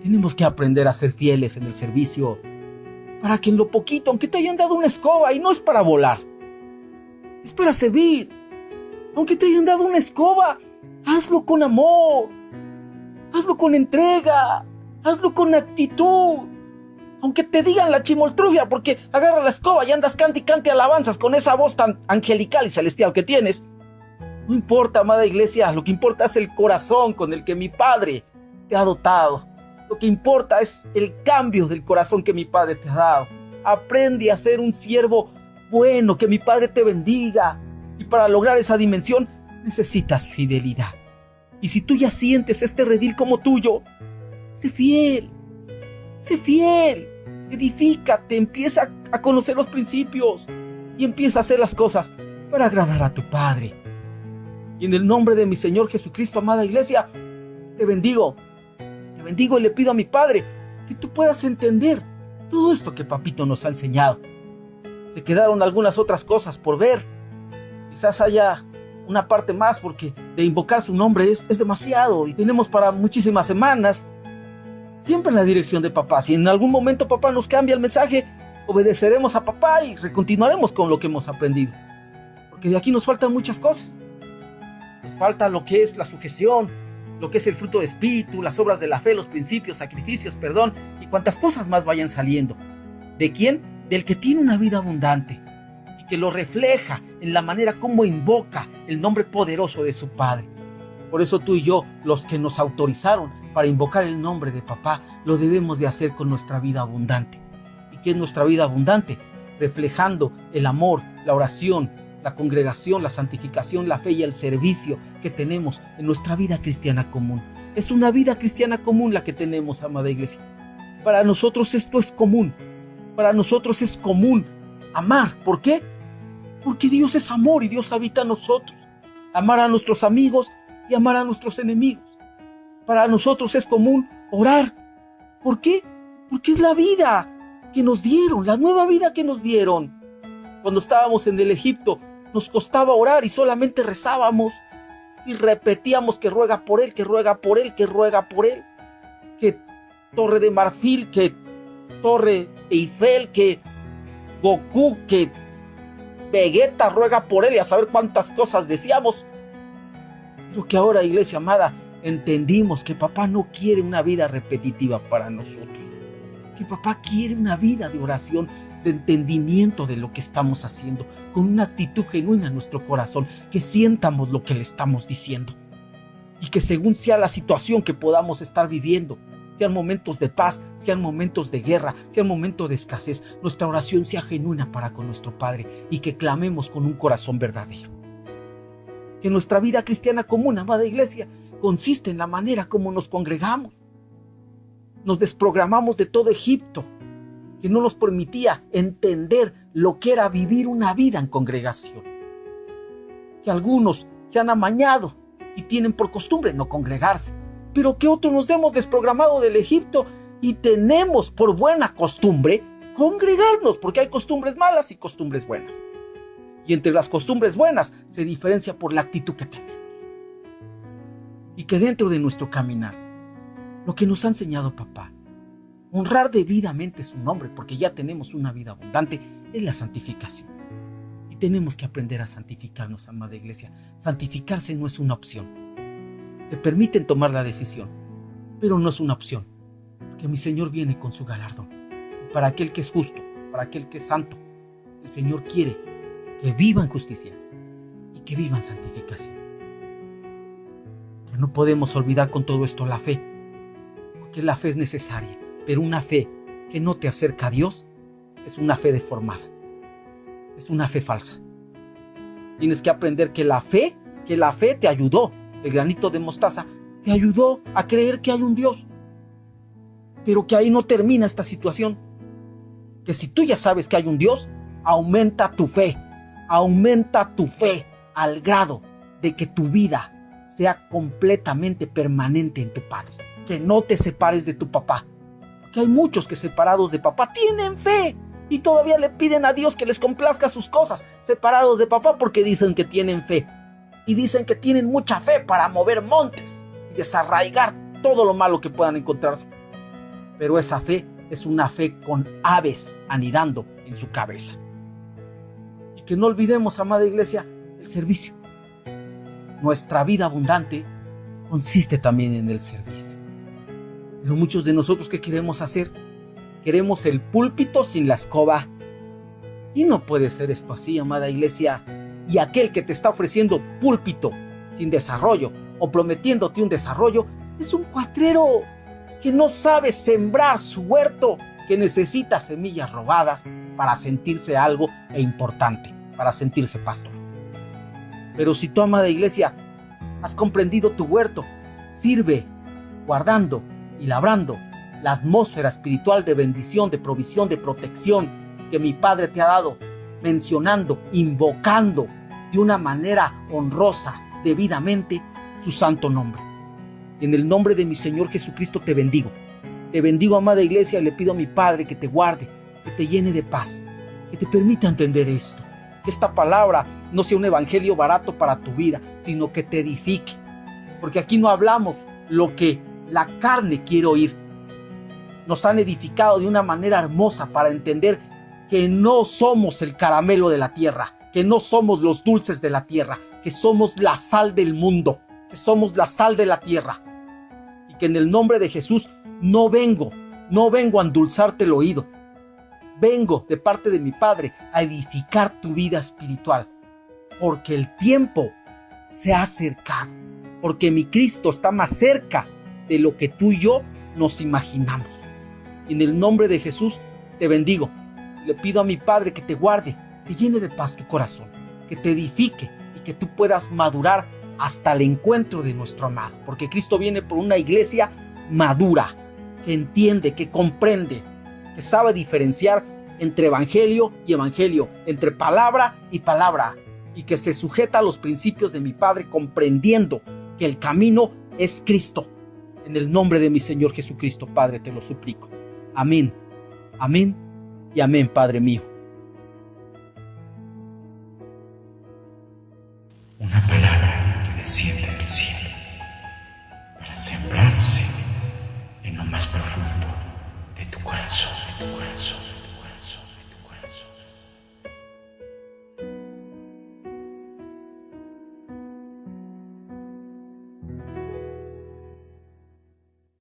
tenemos que aprender a ser fieles en el servicio, para que en lo poquito, aunque te hayan dado una escoba, y no es para volar, es para servir. Aunque te hayan dado una escoba, hazlo con amor, hazlo con entrega, hazlo con actitud. Aunque te digan la chimoltrufia porque agarra la escoba y andas cante y cante alabanzas con esa voz tan angelical y celestial que tienes, No importa, amada iglesia, lo que importa es el corazón con el que mi Padre te ha dotado. Lo que importa es el cambio del corazón que mi Padre te ha dado. Aprende a ser un siervo bueno, que mi Padre te bendiga. Y para lograr esa dimensión necesitas fidelidad. Y si tú ya sientes este redil como tuyo, sé fiel, edifícate, empieza a conocer los principios y empieza a hacer las cosas para agradar a tu Padre. Y en el nombre de mi Señor Jesucristo, amada iglesia, te bendigo y le pido a mi Padre que tú puedas entender todo esto que Papito nos ha enseñado. Se quedaron algunas otras cosas por ver. Quizás haya una parte más, porque de invocar su nombre es demasiado y tenemos para muchísimas semanas. Siempre en la dirección de papá. Si en algún momento papá nos cambia el mensaje, obedeceremos a papá y continuaremos con lo que hemos aprendido. Porque de aquí nos faltan muchas cosas. Nos falta lo que es la sujeción, lo que es el fruto de espíritu, las obras de la fe, los principios, sacrificios, perdón y cuantas cosas más vayan saliendo. ¿De quién? Del que tiene una vida abundante y que lo refleja en la manera como invoca el nombre poderoso de su Padre. Por eso tú y yo, los que nos autorizaron para invocar el nombre de papá, lo debemos de hacer con nuestra vida abundante. ¿Y qué es nuestra vida abundante? Reflejando el amor, la oración, la congregación, la santificación, la fe y el servicio que tenemos en nuestra vida cristiana común. Es una vida cristiana común la que tenemos, amada iglesia. Para nosotros esto es común. Para nosotros es común amar. ¿Por qué? Porque Dios es amor y Dios habita en nosotros. Amar a nuestros amigos y amar a nuestros enemigos. Para nosotros es común orar. ¿Por qué? Porque es la vida que nos dieron, la nueva vida que nos dieron. Cuando estábamos en el Egipto, nos costaba orar y solamente rezábamos y repetíamos que ruega por él, que ruega por él, que ruega por él. Que Torre de Marfil, que Torre Eiffel, que Goku, que Vegeta ruega por él y a saber cuántas cosas decíamos. Pero que ahora, iglesia amada, entendimos que papá no quiere una vida repetitiva para nosotros. Que papá quiere una vida de oración, de entendimiento de lo que estamos haciendo, con una actitud genuina en nuestro corazón, que sientamos lo que le estamos diciendo. Y que según sea la situación que podamos estar viviendo, sean momentos de paz, sean momentos de guerra, sean momentos de escasez, nuestra oración sea genuina para con nuestro Padre y que clamemos con un corazón verdadero. Que nuestra vida cristiana común, amada iglesia, consiste en la manera como nos congregamos. Nos desprogramamos de todo Egipto, que no nos permitía entender lo que era vivir una vida en congregación. Que algunos se han amañado y tienen por costumbre no congregarse, pero que otros nos hemos desprogramado del Egipto y tenemos por buena costumbre congregarnos, porque hay costumbres malas y costumbres buenas. Y entre las costumbres buenas se diferencia por la actitud que tenemos. Y que dentro de nuestro caminar, lo que nos ha enseñado papá, honrar debidamente su nombre, porque ya tenemos una vida abundante, es la santificación. Y tenemos que aprender a santificarnos, amada iglesia. Santificarse no es una opción. Te permiten tomar la decisión, pero no es una opción, porque mi Señor viene con su galardón. Y para aquel que es justo, para aquel que es santo, el Señor quiere que viva en justicia y que viva en santificación. Pero no podemos olvidar con todo esto la fe, porque la fe es necesaria, pero una fe que no te acerca a Dios es una fe deformada, es una fe falsa. Tienes que aprender que la fe te ayudó, el granito de mostaza te ayudó a creer que hay un Dios, pero que ahí no termina esta situación, que si tú ya sabes que hay un Dios, aumenta tu fe al grado de que tu vida sea completamente permanente en tu Padre, que no te separes de tu papá, que hay muchos que separados de papá tienen fe y todavía le piden a Dios que les complazca sus cosas, separados de papá porque dicen que tienen fe y dicen que tienen mucha fe para mover montes y desarraigar todo lo malo que puedan encontrarse, pero esa fe es una fe con aves anidando en su cabeza. Y que no olvidemos, amada iglesia, el servicio. Nuestra vida abundante consiste también en el servicio. Pero muchos de nosotros, ¿qué queremos hacer? Queremos el púlpito sin la escoba. Y no puede ser esto así, amada iglesia. y aquel que te está ofreciendo púlpito sin desarrollo o prometiéndote un desarrollo es un cuatrero que no sabe sembrar su huerto, que necesita semillas robadas para sentirse algo e importante, para sentirse pastor. Pero si tú, amada iglesia, has comprendido tu huerto, sirve guardando y labrando la atmósfera espiritual de bendición, de provisión, de protección que mi Padre te ha dado, mencionando, invocando de una manera honrosa, debidamente, su santo nombre. En el nombre de mi Señor Jesucristo te bendigo. Te bendigo, amada iglesia, y le pido a mi Padre que te guarde, que te llene de paz, que te permita entender esto. Que esta palabra no sea un evangelio barato para tu vida, sino que te edifique. Porque aquí no hablamos lo que la carne quiere oír. Nos han edificado de una manera hermosa para entender que no somos el caramelo de la tierra, que no somos los dulces de la tierra, que somos la sal del mundo, que somos la sal de la tierra. Y que en el nombre de Jesús no vengo a endulzarte el oído. Vengo de parte de mi Padre a edificar tu vida espiritual, porque el tiempo se ha acercado, porque mi Cristo está más cerca de lo que tú y yo nos imaginamos. Y en el nombre de Jesús te bendigo. Le pido a mi Padre que te guarde, que llene de paz tu corazón, que te edifique y que tú puedas madurar hasta el encuentro de nuestro amado, porque Cristo viene por una iglesia madura, que entiende, que comprende, que sabe diferenciar entre evangelio y evangelio, entre palabra y palabra, y que se sujeta a los principios de mi Padre, comprendiendo que el camino es Cristo. En el nombre de mi Señor Jesucristo, Padre, te lo suplico. Amén, amén y amén, Padre mío.